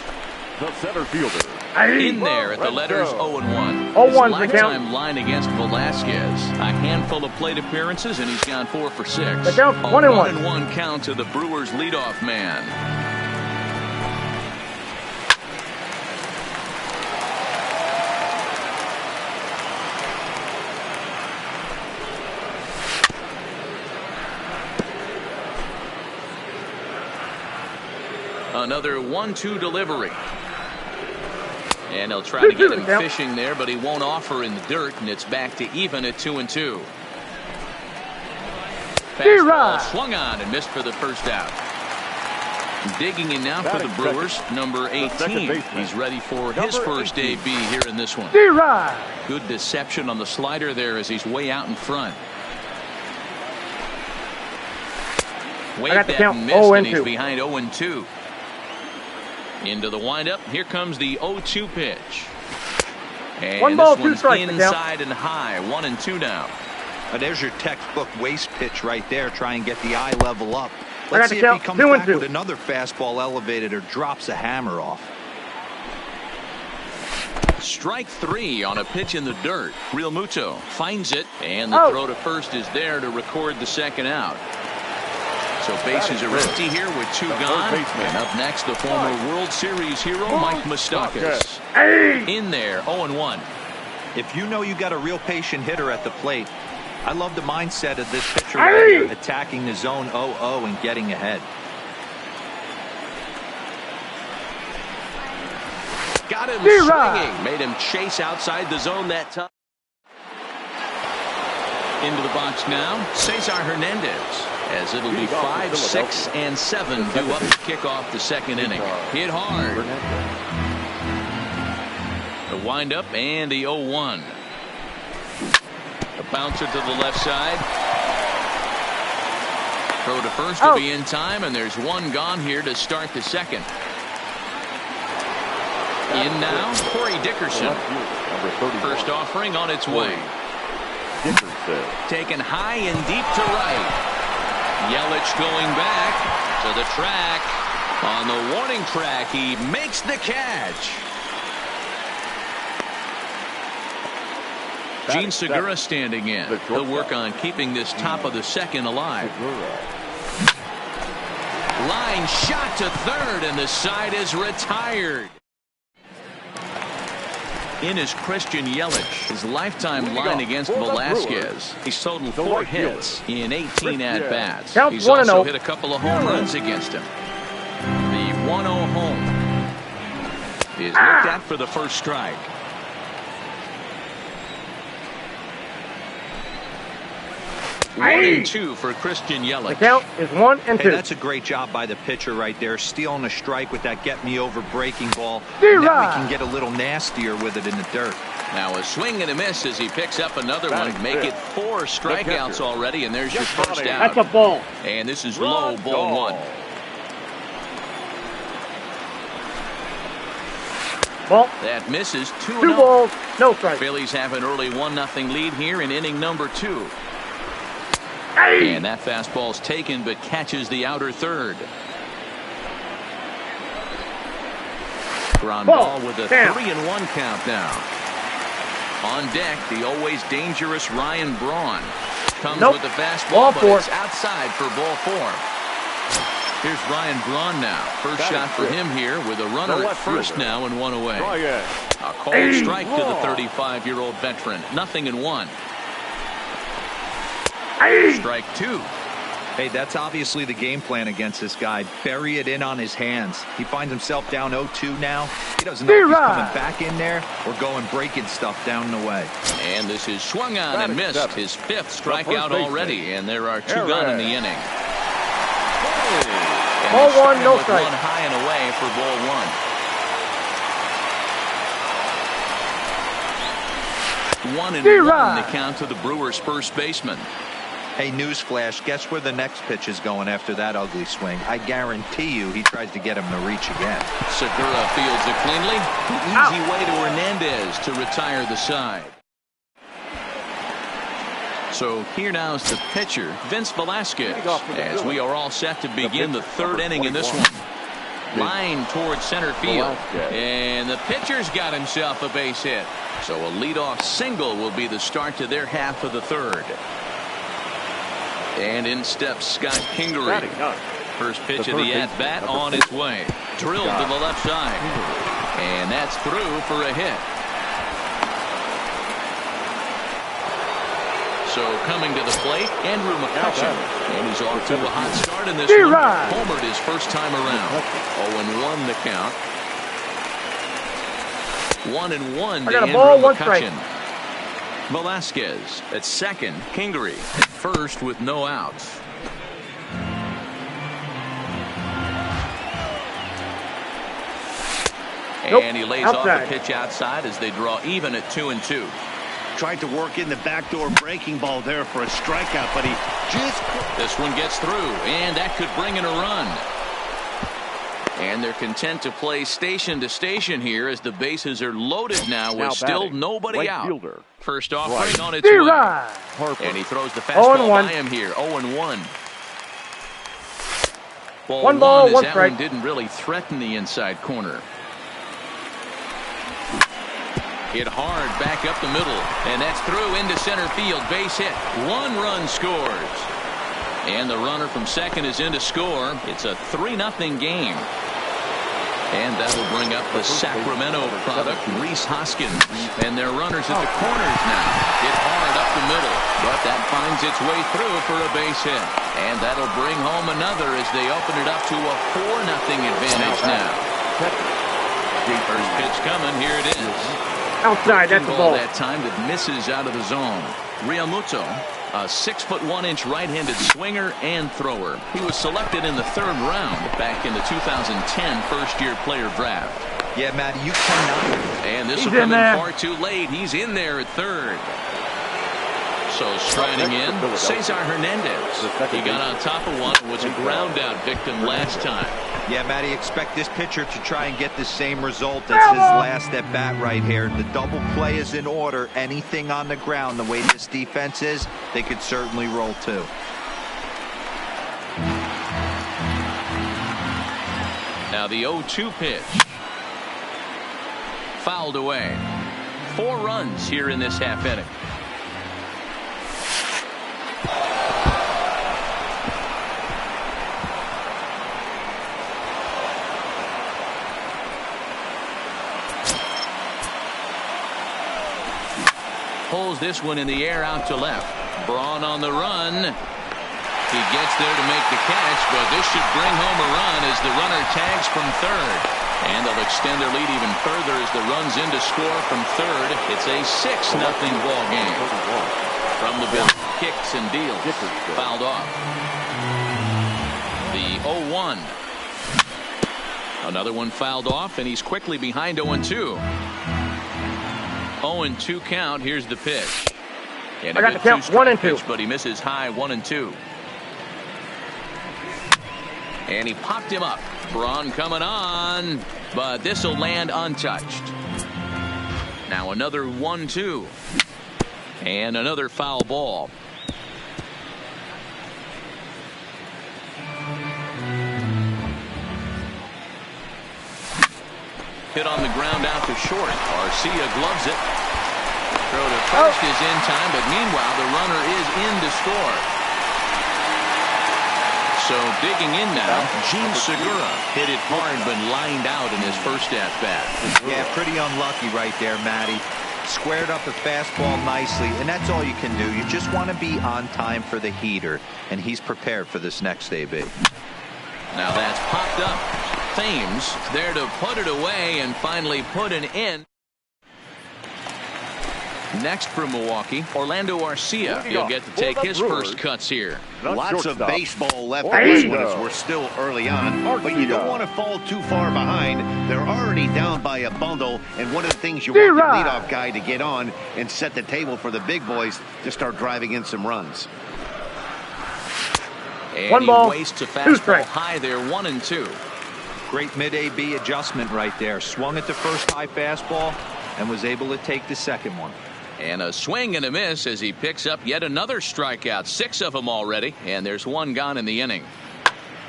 The center fielder. In there at the letters 0-1. His lifetime line against Velasquez. A handful of plate appearances, and he's gone 4 for 6. The count 1-1. 1-1 count to the Brewers leadoff man. Another 1-2 delivery. And he'll try to get him fishing there, but he won't offer in the dirt, and it's back to even at 2-2. Fastball swung on and missed for the first out. Digging in now for the Brewers, number 18. He's ready for his first AB here in this one. Good deception on the slider there as he's way out in front. Waved that and missed, and he's behind 0-2. Into the windup. Here comes the 0-2 pitch. And one ball, this one's 2 strikes. inside and high. 1-2 now. There's your textbook waste pitch right there. Try and get the eye level up. Let's see if he comes 2-2. back with another fastball elevated or drops a hammer off. Strike 3 on a pitch in the dirt. Realmuto finds it, and the throw to first is there to record the second out. So bases are empty here with 2 gone. And up next, the former World Series hero, Mike Moustakas. In there, 0-1. If you know you got a real patient hitter at the plate, I love the mindset of this pitcher right here, attacking the zone 0-0 and getting ahead. Got him swinging. Made him chase outside the zone that time. Into the box now, Cesar Hernandez. As it'll be 5, 6, and 7 due up to kick off the second inning. Hit hard. The windup and the 0-1. A bouncer to the left side. Throw to first will be in time, and there's 1 gone here to start the second. In now, Corey Dickerson. First offering on its way. Taken high and deep to right. Yelich going back to the track. On the warning track, he makes the catch. Gene Segura standing in. He'll work on keeping this top of the second alive. Line shot to third, and the side is retired. In is Christian Yelich, his lifetime line against Velasquez. He's totaled 4 hits in 18 at-bats. He's also hit a couple of home runs against him. The 1-0 home is looked at for the first strike. One and 2 for Christian Yelich. The count is 1 and 2. Hey, that's a great job by the pitcher right there, stealing a strike with that get-me-over breaking ball. And now we can get a little nastier with it in the dirt. Now a swing and a miss as he picks up another one. Make it 4 strikeouts already, and there's your first out. That's a ball. And this is low, ball 1. Ball. That misses 2-0. 2 balls, no strike. Phillies have an early 1-0 lead here in inning number 2. And that fastball's taken but catches the outer third. Ground ball with a 3-1 count now. On deck, the always dangerous Ryan Braun. Comes with the fastball, but it's outside for ball 4. Here's Ryan Braun now. First shot for him here with a runner at first now and 1 away. A cold strike to the 35-year-old veteran. 0-1. Strike 2. Hey, that's obviously the game plan against this guy. Bury it in on his hands. He finds himself down 0-2 now. He doesn't know if he's coming back in there or going breaking stuff down the way. And this is swung on and missed. His 5th strikeout already, and there are 2 gone in the inning. Ball 1, no strike. 1 high and away for ball 1. 1-1 the count to the Brewers' first baseman. Hey, newsflash, guess where the next pitch is going after that ugly swing? I guarantee you he tries to get him to reach again. Segura fields it cleanly. The easy way to Hernandez to retire the side. So here now is the pitcher, Vince Velasquez, as we are all set to begin the 3rd inning in this one. Line towards center field, and the pitcher's got himself a base hit. So a leadoff single will be the start to their half of the 3rd. And in steps Scott Kingery. First pitch of the at-bat on its way. Drilled to the left side. And that's through for a hit. So coming to the plate, Andrew McCutchen. And he's off to a hot start in this one. Homered his first time around. 0-1 the count. 1-1 to Andrew McCutchen. Velasquez at second. Kingery at first with no outs. And he lays off the pitch outside as they draw even at 2-2. Tried to work in the backdoor breaking ball there for a strikeout, but he just... This one gets through, and that could bring in a run. And they're content to play station to station here as the bases are loaded now with still nobody out. First offering on its way. And he throws the fastball by him here. 0-1. Ball 1 ball, as 1 that strike. one didn't really threaten the inside corner. Hit hard back up the middle, and that's through into center field. Base hit. 1 run scores. And the runner from second is in to score. It's a 3-0 game. And that will bring up the Sacramento product, Reese Hoskins. And their runners at the corners now. Hit hard up the middle, but that finds its way through for a base hit. And that'll bring home another as they open it up to a 4-0 advantage now. First pitch coming. Here it is. Outside, that's the ball. That time that misses out of the zone. Realmuto, a 6'1" right-handed swinger and thrower. He was selected in the 3rd round back in the 2010 first-year player draft. Yeah, Matt, you cannot. And this will come in far too late. He's in there at 3rd. So striding in, Cesar Hernandez. He got on top of one and was a ground-out victim last time. Yeah, Matty, expect this pitcher to try and get the same result as his last at bat right here. The double play is in order. Anything on the ground, the way this defense is, they could certainly roll too. Now the 0-2 pitch. Fouled away. 4 runs here in this half inning. Pulls this one in the air out to left. Braun on the run. He gets there to make the catch, but this should bring home a run as the runner tags from 3rd. And they'll extend their lead even further as the run's in to score from 3rd. It's a 6-0 ball game. From the bench, kicks and deals. Fouled off. The 0-1. Another one fouled off, and he's quickly behind 0-2. 0-2 count. Here's the pitch. And I got the count 1-2. But he misses high 1-2. And he popped him up. Braun coming on, but this will land untouched. Now another 1-2. And another foul ball. Hit on the ground out to short. Garcia gloves it. Throw to first is in time, but meanwhile the runner is in to score. So digging in now, Gene Segura hit it hard but lined out in his first at bat. Yeah, pretty unlucky right there, Matty. Squared up the fastball nicely, and that's all you can do. You just want to be on time for the heater, and he's prepared for this next AB. Now that's popped up. Thames there to put it away and finally put an end. Next for Milwaukee, Orlando Arcia. He'll get to take his first cuts here. Lots of baseball left in this one as we're still early on, but you don't want to fall too far behind. They're already down by a bundle, and one of the things you want the leadoff guy to get on and set the table for the big boys to start driving in some runs. And 1 ball, he wastes a fastball high there, 1-2. Great mid-AB adjustment right there. Swung at the first high fastball and was able to take the second one. And a swing and a miss as he picks up yet another strikeout. 6 of them already, and there's 1 gone in the inning.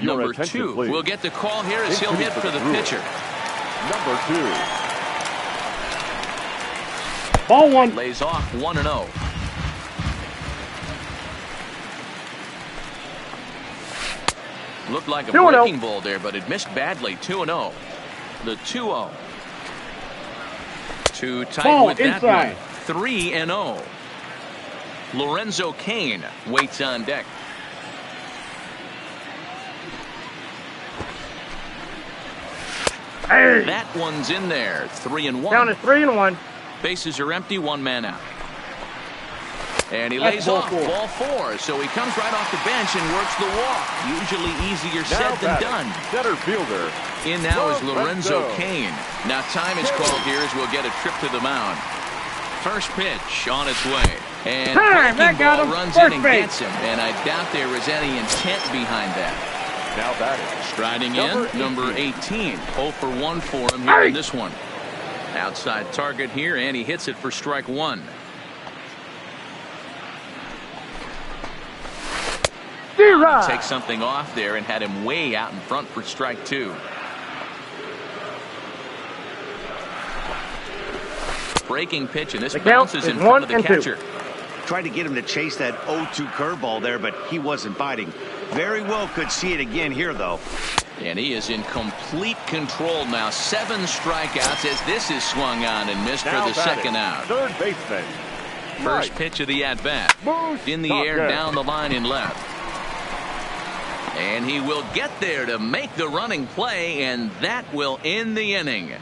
Number 2 will get the call here as he'll hit for the pitcher. Number 2. Ball 1. Lays off 1-0. Looked like a breaking ball there, but it missed badly. 2-0. The 2-0. Too tight ball with inside. That one. 3-0. Lorenzo Cain waits on deck. Hey. That one's in there. 3-1. Down to 3-1. Bases are empty. 1 man out. And he lays off ball 4. So he comes right off the bench and works the walk. Usually easier said than done. Center fielder. In now is Lorenzo Cain. Now time is called here as we'll get a trip to the mound. First pitch on its way. And breaking ball runs in and gets him. And I doubt there is any intent behind that. Now batting. Striding in, number 18. 0 for 1 for him here in this one. Outside target here, and he hits it for strike 1. Take something off there and had him way out in front for strike 2. Breaking pitch, and this bounces in front of the catcher. tried to get him to chase that 0-2 curveball there, but he wasn't biting. Very well could see it again here, though. And he is in complete control now. 7 strikeouts as this is swung on and missed for the second out. Third baseman. First pitch of the at-bat. In the air, down the line in left. And he will get there to make the running play, and that will end the inning.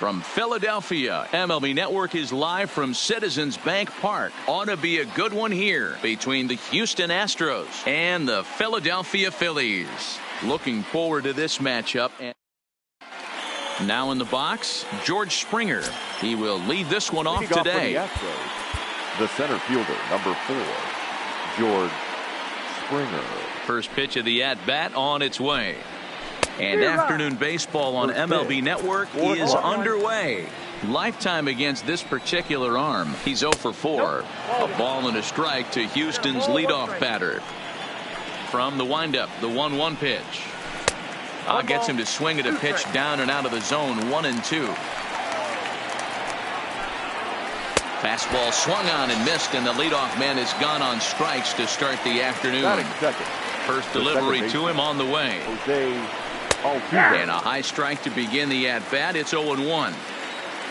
From Philadelphia, MLB Network is live from Citizens Bank Park. Ought to be a good one here between the Houston Astros and the Philadelphia Phillies. Looking forward to this matchup. Now in the box, George Springer. He will lead this one off today. The center fielder, number 4, George Springer. First pitch of the at-bat on its way. And afternoon baseball on MLB Network is underway. Lifetime against this particular arm. He's 0 for 4. A ball and a strike to Houston's leadoff batter. From the windup, the 1-1 pitch. Gets him to swing at a pitch down and out of the zone, 1-2. Fastball swung on and missed, and the leadoff man is gone on strikes to start the afternoon. First delivery to him on the way. And a high strike to begin the at-bat. It's 0-1.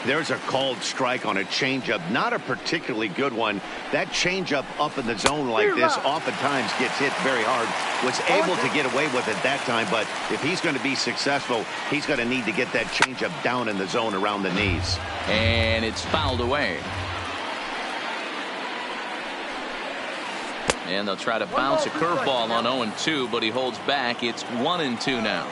There's a called strike on a changeup, not a particularly good one. That changeup up in the zone like this oftentimes gets hit very hard. Was able to get away with it that time, but if he's going to be successful, he's going to need to get that changeup down in the zone around the knees. And it's fouled away. And they'll try to bounce a curveball on 0-2, but he holds back. It's 1-2 now.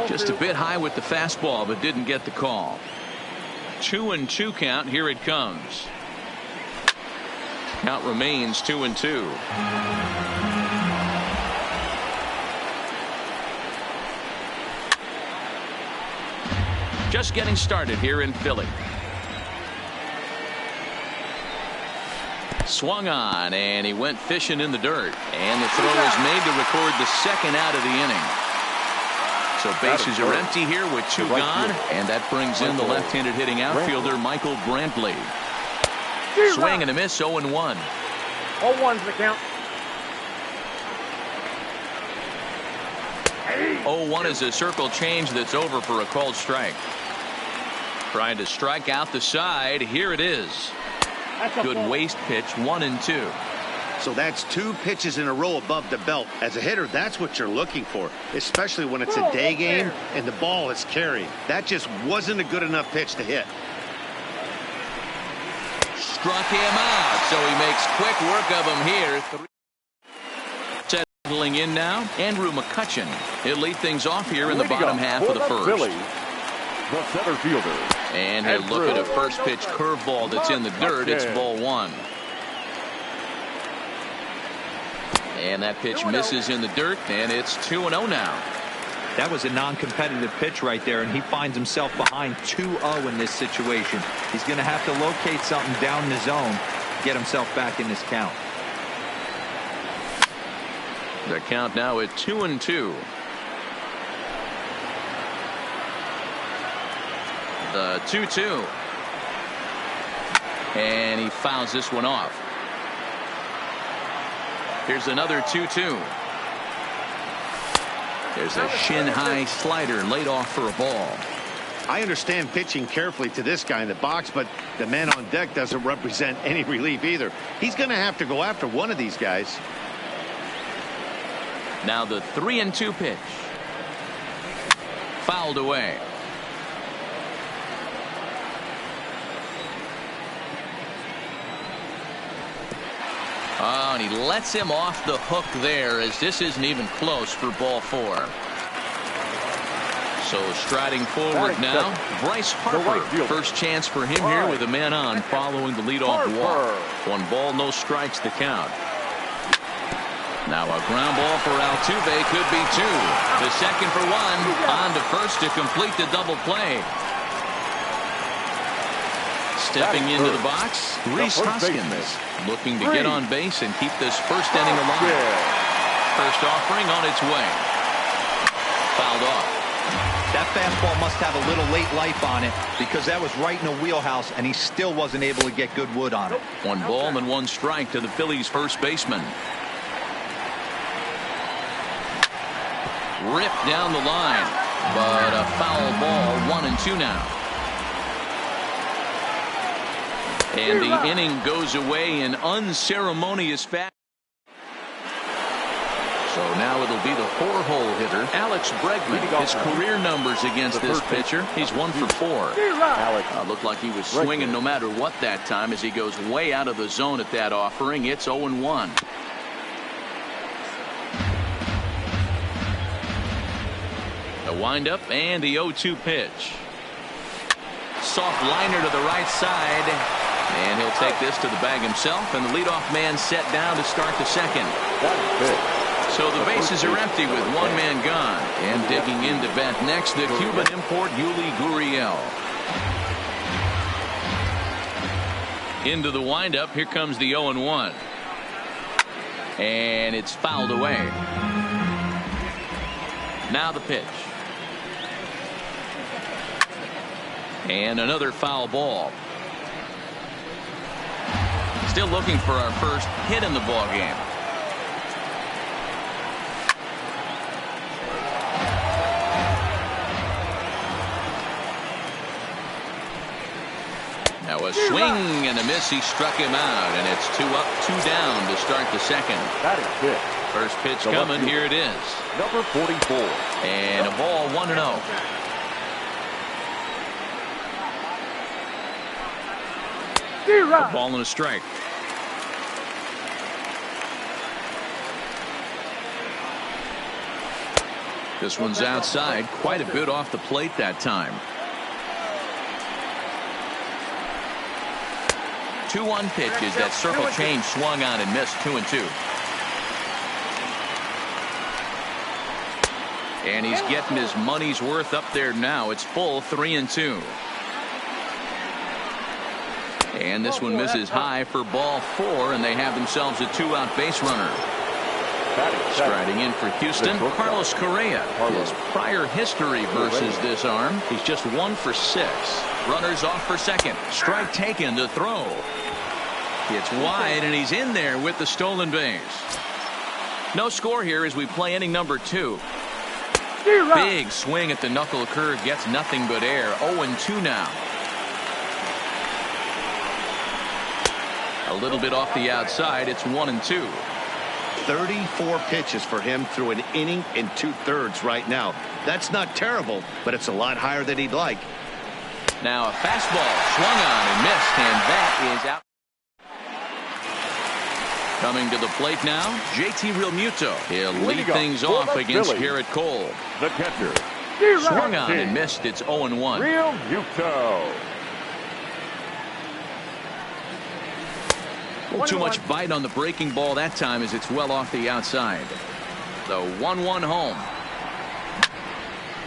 Just a bit high with the fastball, but didn't get the call. 2-2 count. Here it comes. Count remains 2-2. Just getting started here in Philly. Swung on, and he went fishing in the dirt. And the throw is made to record the second out of the inning. So bases are empty here with 2 gone, and that brings in the left-handed hitting outfielder Michael Brantley. Swing and a miss, 0-1. 0-1's the count. 0-1 is a circle change that's over for a called strike. Trying to strike out the side. Here it is. Good waist pitch, 1-2. So that's 2 pitches in a row above the belt. As a hitter, that's what you're looking for, especially when it's a day game and the ball is carrying. That just wasn't a good enough pitch to hit. Struck him out, so he makes quick work of him here. Settling in now, Andrew McCutchen. He'll lead things off here in the bottom half of the first. The center fielder. And he'll look at a first pitch curveball that's in the dirt. It's ball 1. And that pitch misses in the dirt, and it's 2-0 now. That was a non-competitive pitch right there, and he finds himself behind 2-0 in this situation. He's going to have to locate something down the zone, get himself back in this count. The count now at 2-2. The 2-2. And he fouls this one off. Here's another 2-2. There's a shin-high slider laid off for a ball. I understand pitching carefully to this guy in the box, but the man on deck doesn't represent any relief either. He's going to have to go after one of these guys. Now the 3-2 pitch. Fouled away. Oh, and he lets him off the hook there, as this isn't even close for ball 4. So striding forward now, Bryce Harper. First chance for him here with a man on following the leadoff walk. 1 ball, no strikes to count. Now a ground ball for Altuve, could be 2. The second for 1, on to first to complete the double play. Stepping into the box, Rhys Hoskins, looking to get on base and keep this first inning alive. First offering on its way. Fouled off. That fastball must have a little late life on it, because that was right in the wheelhouse, and he still wasn't able to get good wood on it. 1 ball and 1 strike to the Phillies' first baseman. Ripped down the line, but a foul ball, 1-2 now. And the inning goes away in unceremonious fashion. So now it'll be the 4-hole hitter, Alex Bregman. His career numbers against this pitcher, he's 1 for 4. Looked like he was swinging no matter what that time, as he goes way out of the zone at that offering. It's 0-1. The windup and the 0-2 pitch. Soft liner to the right side. And he'll take this to the bag himself, and the leadoff man set down to start the second. So the bases are empty with one man gone. And digging in to bat next, the Cuban import Yuli Gurriel. Into the windup, here comes the 0-1. And it's fouled away. Now the pitch. And another foul ball. Still looking for our first hit in the ball game. Now a swing and a miss. He struck him out, and it's 2 up, 2 down to start the second. That is it. First pitch coming. Here it is. Number 44. And a ball, 1-0. A ball and a strike. This one's outside, quite a bit off the plate that time. 2-1 pitches. That circle change swung on and missed. 2-2. And he's getting his money's worth up there now. It's full, 3-2. And this one misses high for ball 4, and they have themselves a 2-out base runner. Striding in for Houston, Carlos Correa. His prior history versus this arm, he's just 1 for 6. Runners off for second. Strike taken to throw. It's wide, and he's in there with the stolen base. No score here as we play inning number 2. Big swing at the knuckle curve, gets nothing but air. 0-2 now. A little bit off the outside. It's 1-2. 34 pitches for him through an inning and 2/3 right now. That's not terrible, but it's a lot higher than he'd like. Now a fastball swung on and missed, and that is out. Coming to the plate now, JT Realmuto. He'll lead things off against Garrett Cole. The catcher. Swung on and missed. It's 0-1. Realmuto. Too much bite on the breaking ball that time as it's well off the outside. The 1-1 home.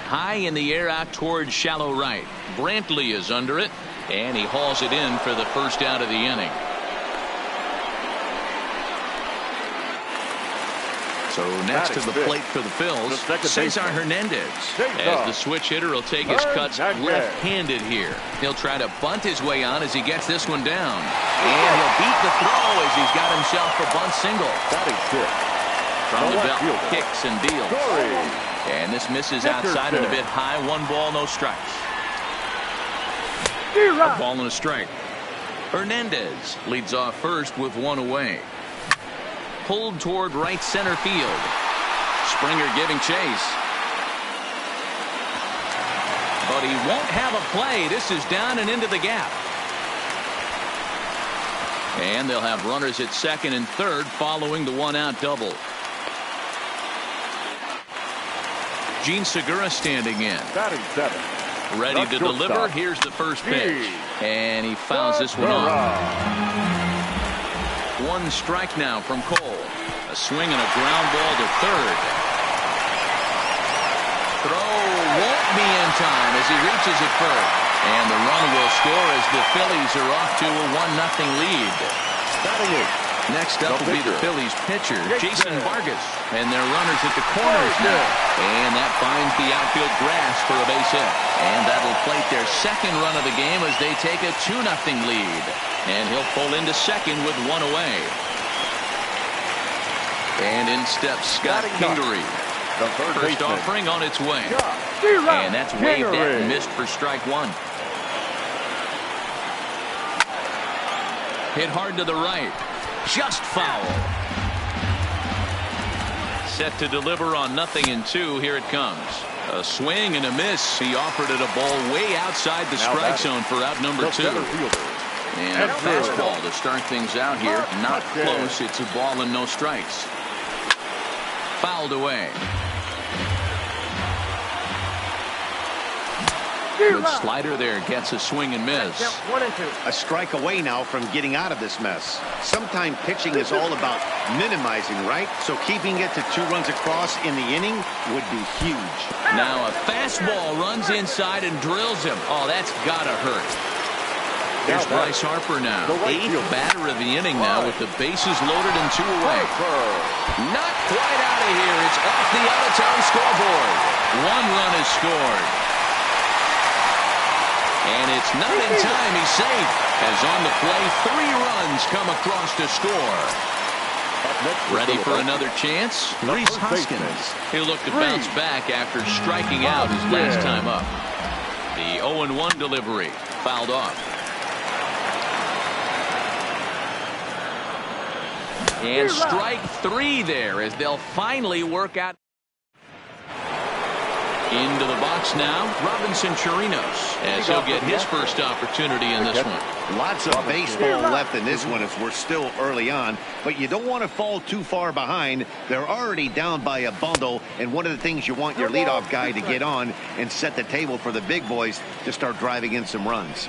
High in the air out towards shallow right. Brantley is under it, and he hauls it in for the first out of the inning. So next to the plate for the Phils, Cesar Hernandez. As the switch hitter will take his cuts left-handed here. He'll try to bunt his way on as he gets this one down. And he'll beat the throw as he's got himself a bunt single. From the belt, kicks and deals. And this misses outside and a bit high. 1 ball, no strikes. A ball and a strike. Hernandez leads off first with 1 away. Pulled toward right center field. Springer giving chase. But he won't have a play. This is down and into the gap. And they'll have runners at second and third following the 1-out double. Gene Segura standing in. Ready to deliver. Here's the first pitch. And he fouls this one off. 1 strike now from Cole. A swing and a ground ball to third. Throw won't be in time as he reaches it first. And the run will score as the Phillies are off to a 1-0 lead. Next up will be the Phillies pitcher, Jason Vargas. And their runners at the corners now. And that finds the outfield grass for a base hit. And that'll plate their second run of the game as they take a 2-0 lead. And he'll pull into second with 1 away. And in steps Scott Kingery. First offering on its way. And that's waved at and missed for strike 1. Hit hard to the right. Just foul. Set to deliver on 0-2. Here it comes. A swing and a miss. He offered it a ball way outside the strike zone for out number 2. And a fastball to start things out here. Not close. It's a ball and no strikes. Fouled away. Good slider there, gets a swing and miss. 1 and 2. A strike away now from getting out of this mess. Sometimes pitching is all about minimizing, right? So keeping it to 2 runs across in the inning would be huge. Now a fastball runs inside and drills him. Oh, that's gotta hurt. Here's Bryce Harper now. 8th batter of the inning now with the bases loaded and 2 away. Not quite out of here. It's off the out-of-town scoreboard. 1 run is scored. And it's not in time. He's safe. As on the play, 3 runs come across to score. Ready for another chance? Rhys Hoskins. He'll look to bounce back after striking out his last time up. The 0-1 delivery fouled off. And strike 3 there as they'll finally work out. Into the box now, Robinson Chirinos, as he'll get his first opportunity in this one. Lots of baseball left in this one as we're still early on, but you don't want to fall too far behind. They're already down by a bundle, and one of the things you want your leadoff guy to get on and set the table for the big boys to start driving in some runs.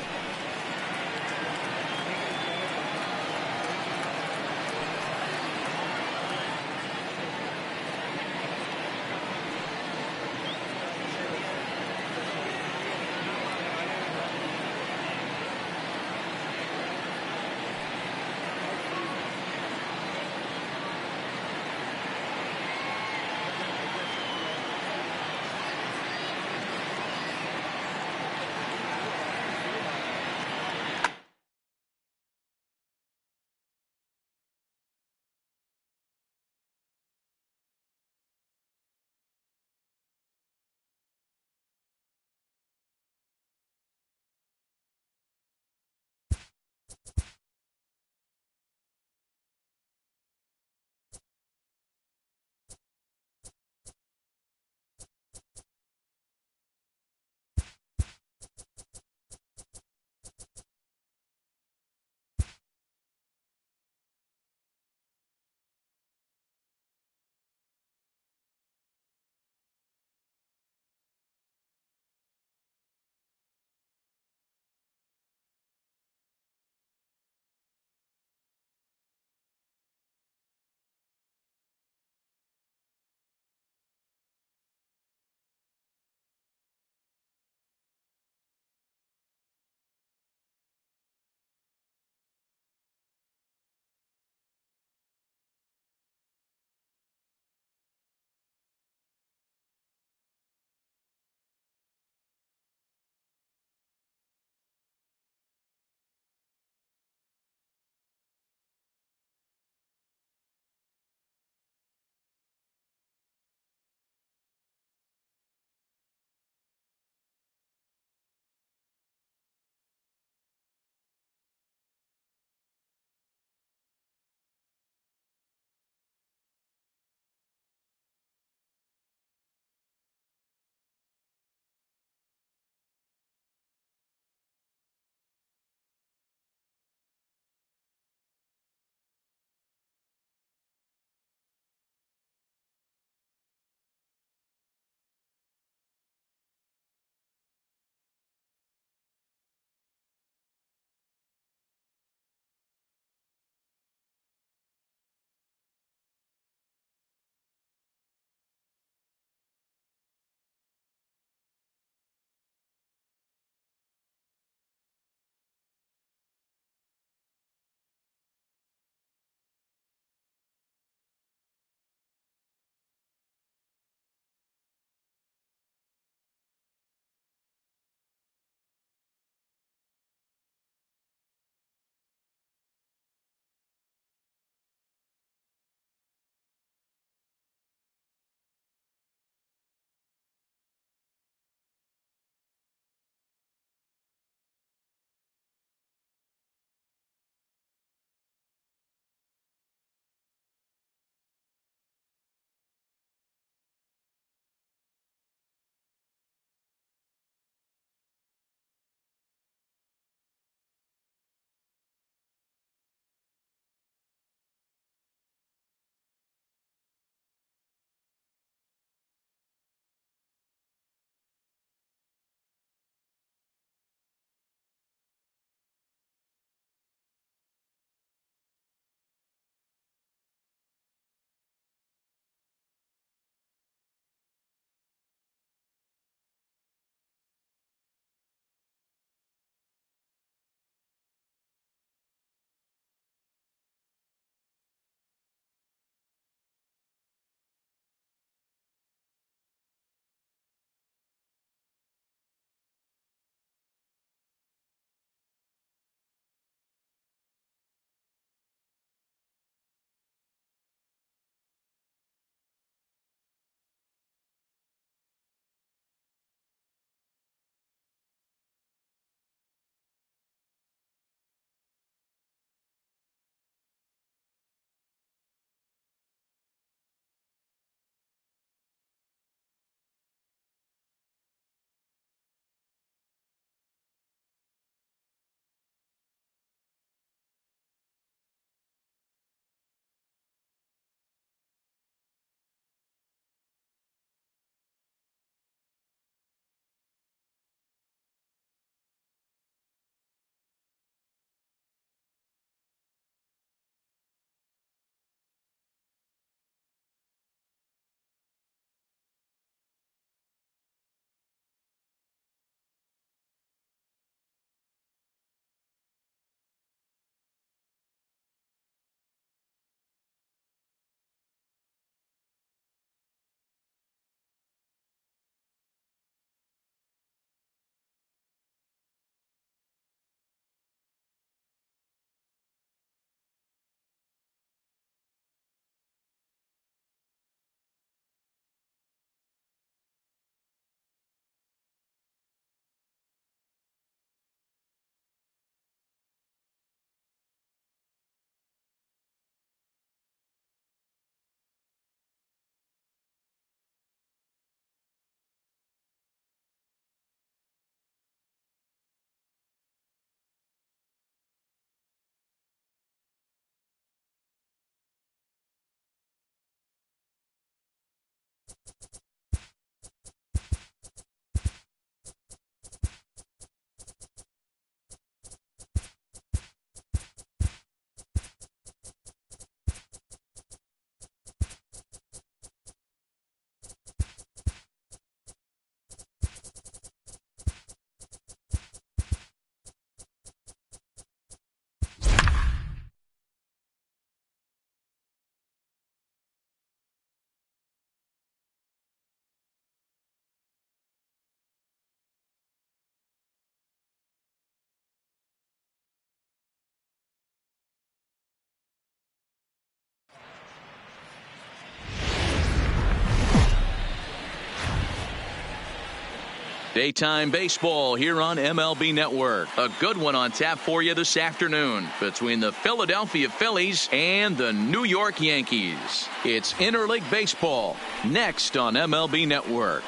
Daytime baseball here on MLB Network. A good one on tap for you this afternoon between the Philadelphia Phillies and the New York Yankees. It's interleague baseball next on MLB Network.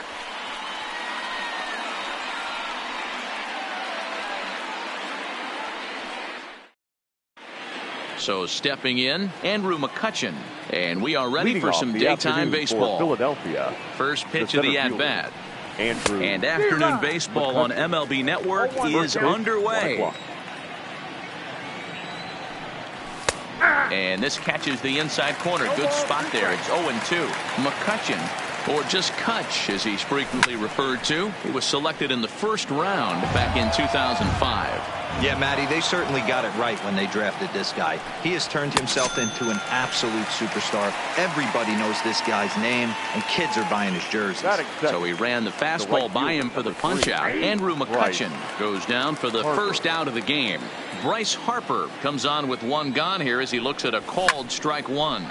So stepping in, Andrew McCutchen, and we are ready for some daytime baseball. Philadelphia. First pitch of the at-bat. And afternoon baseball on MLB Network is underway. And this catches the inside corner. Good spot there. It's 0-2. McCutchen, or just Kutch as he's frequently referred to. He was selected in the first round back in 2005. Yeah, Matty, they certainly got it right when they drafted this guy. He has turned himself into an absolute superstar. Everybody knows this guy's name, and kids are buying his jerseys. So he ran the fastball by him for the punch-out. Andrew McCutchen goes down for the first out of the game. Bryce Harper comes on with one gone here as he looks at a called strike one.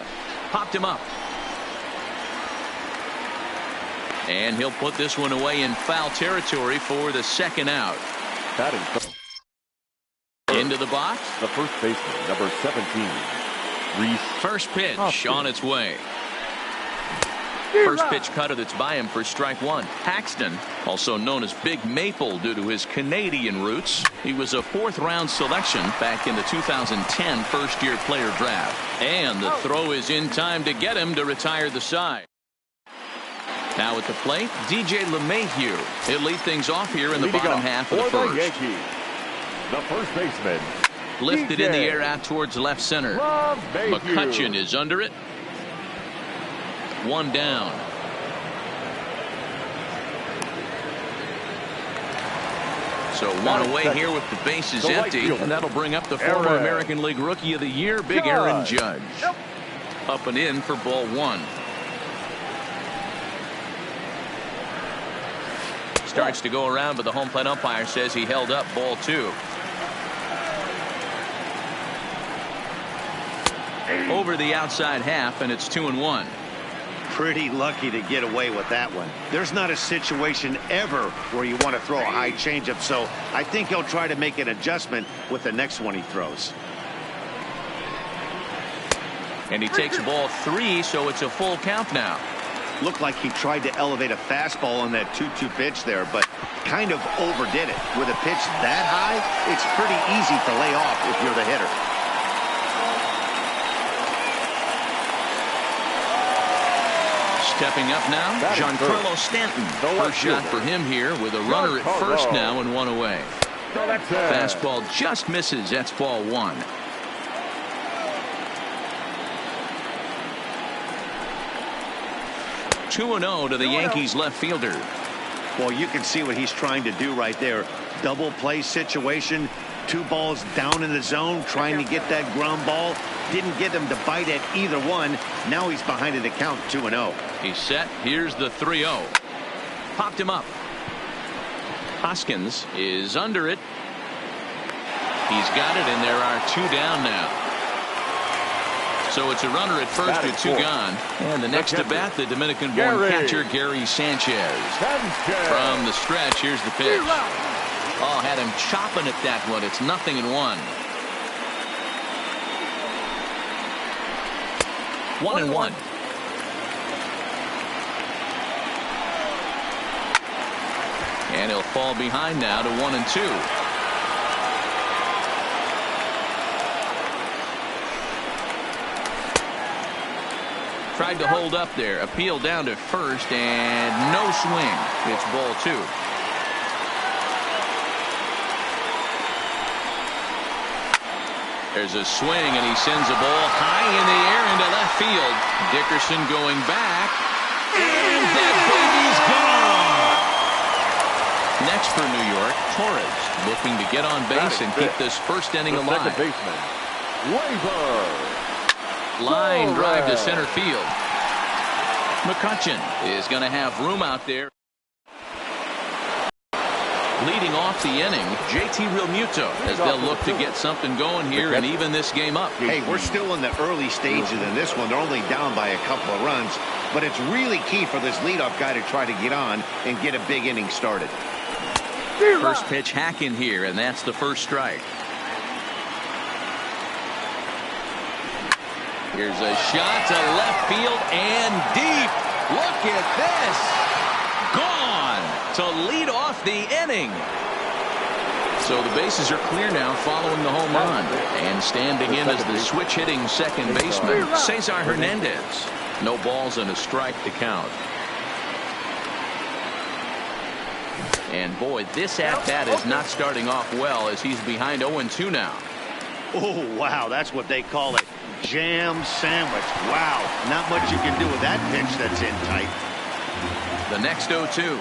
Popped him up. And he'll put this one away in foul territory for the second out. Into the box. The first baseman, number 17. Reese. First pitch on its way. First pitch cutter that's by him for strike one. Paxton, also known as Big Maple due to his Canadian roots. He was a fourth-round selection back in the 2010 first-year player draft. And the throw is in time to get him to retire the side. Now at the plate, DJ LeMahieu. He'll lead things off here in the bottom half of the first. The first baseman. Lifted in the air out towards left center. McCutchen is under it. One down. So one away here with the bases empty. And that'll bring up the former American League Rookie of the Year, Big Aaron Judge. Up and in for ball one. Starts to go around, but the home plate umpire says he held up ball two. Over the outside half, and it's 2-1. Pretty lucky to get away with that one. There's not a situation ever where you want to throw a high changeup, so I think he'll try to make an adjustment with the next one he throws. And he takes ball three, so it's a full count now. Looked like he tried to elevate a fastball on that 2-2 pitch there, but kind of overdid it. With a pitch that high, it's pretty easy to lay off if you're the hitter. Stepping up now, Giancarlo Stanton. First shot for him here with a runner at first now and one away. Fastball just misses. That's ball one. (2-0) to the Yankees left fielder. Well, you can see what he's trying to do right there. Double play situation. Two balls down in the zone, trying to get that ground ball. Didn't get him to bite at either one. Now he's behind in the count, 2-0. He's set. Here's the 3-0. Popped him up. Hoskins is under it. He's got it, and there are two down now. So it's a runner at first with two gone. And the next to bat, the Dominican-born catcher, Gary Sanchez. From the stretch, here's the pitch. Oh, had him chopping at that one. It's 0-1. 1-1. And he'll fall behind now to 1-2. Tried to hold up there. Appeal down to first, and no swing. It's ball two. There's a swing, and he sends a ball high in the air into left field. Dickerson going back, and that baby's gone. Next for New York, Torres looking to get on base and keep this first inning alive. Second baseman, Line drive to center field. McCutchen is going to have room out there. Leading off the inning, JT Realmuto, as they'll look to get something going here and even this game up. Hey, we're still in the early stages in this one. They're only down by a couple of runs, but it's really key for this leadoff guy to try to get on and get a big inning started. First pitch hacking here, and that's the first strike. Here's a shot to left field and deep. Look at this. Gone to lead off the inning. So the bases are clear now following the home run. And standing in as the switch-hitting second baseman, Cesar Hernandez. No balls and a strike to count. And boy, this at-bat is not starting off well as he's behind 0-2 now. Oh, wow, that's what they call it. Jam sandwich. Wow, not much you can do with that pitch that's in tight. The next 0-2.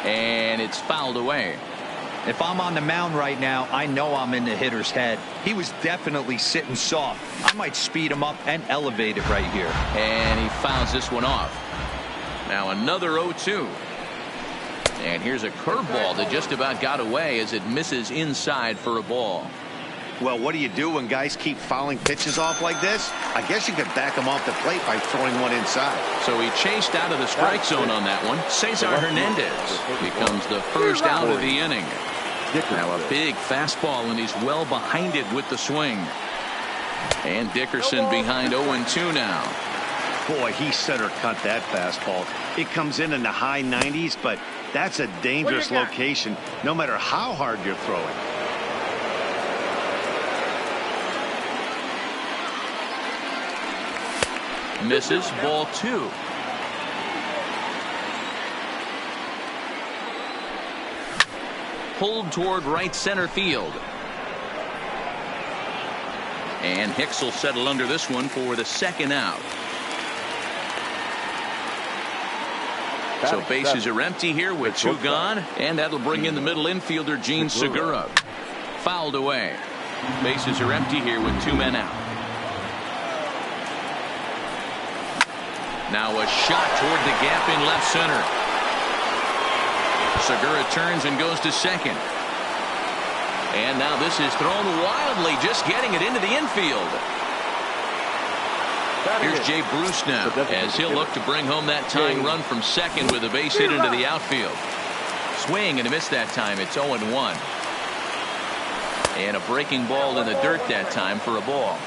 And it's fouled away. If I'm on the mound right now, I know I'm in the hitter's head. He was definitely sitting soft. I might speed him up and elevate it right here. And he fouls this one off. Now another 0-2. And here's a curveball that just about got away as it misses inside for a ball. Well, what do you do when guys keep fouling pitches off like this? I guess you could back them off the plate by throwing one inside. So he chased out of the strike zone on that one. Cesar Hernandez becomes the first out of the inning. Now a big fastball, and he's well behind it with the swing. And Dickerson behind 0-2 now. Boy, he center cut that fastball. It comes in the high 90s, but that's a dangerous location no matter how hard you're throwing. Misses, ball 2. Pulled toward right center field. And Hicks will settle under this one for the second out. So bases are empty here with 2 gone, and that'll bring in the middle infielder Gene Segura. Fouled away. Bases are empty here with 2 men out. Now a shot toward the gap in left center. Segura turns and goes to second. And now this is thrown wildly, just getting it into the infield. Here's Jay Bruce now as he'll look to bring home that tying run from second with a base hit into the outfield. Swing and a miss that time. It's 0-1. And a breaking ball in the dirt that time for a ball.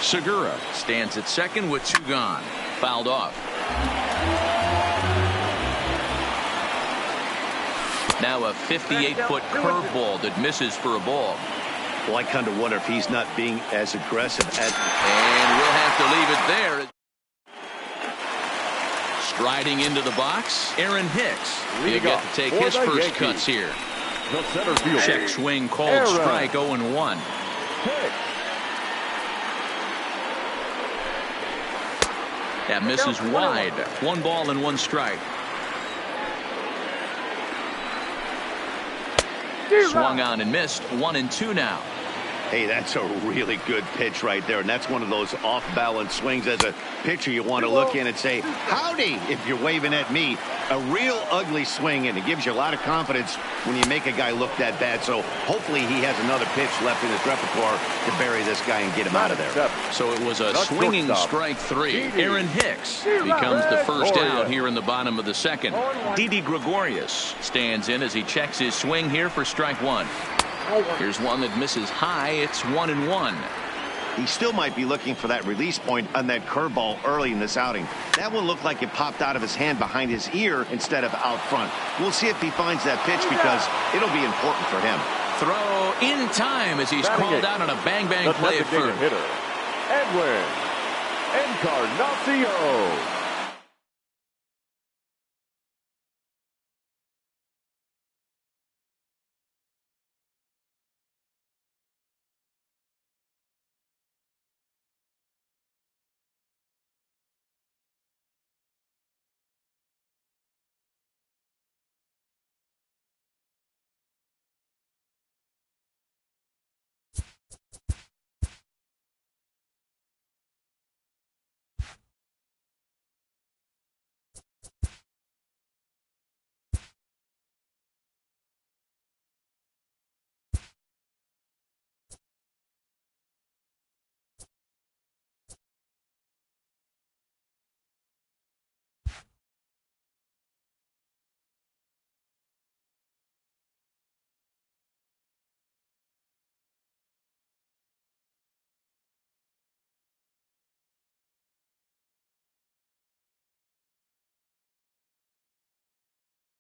Segura stands at second with 2 gone. Fouled off. Now a 58-foot curveball that misses for a ball. Well, I kind of wonder if he's not being as aggressive as... And we'll have to leave it there. Striding into the box, Aaron Hicks. He'll get to take his first cuts here. Check swing called strike, 0-1. That misses wide. 1 ball and 1 strike. Swung on and missed. 1-2 now. Hey, that's a really good pitch right there, and that's one of those off-balance swings. As a pitcher, you want to look in and say, howdy, if you're waving at me. A real ugly swing, and it gives you a lot of confidence when you make a guy look that bad. So hopefully he has another pitch left in his repertoire to bury this Gregorius and get him out of there. So it was a swinging strike 3. Aaron Hicks becomes the first out here in the bottom of the second. Didi Gregorius stands in as he checks his swing here for strike 1. Here's one that misses high. It's 1-1. He still might be looking for that release point on that curveball early in this outing. That one looked like it popped out of his hand behind his ear instead of out front. We'll see if he finds that pitch because it'll be important for him. Throw in time as he's called out on a bang-bang play at first. Edwin Encarnacion.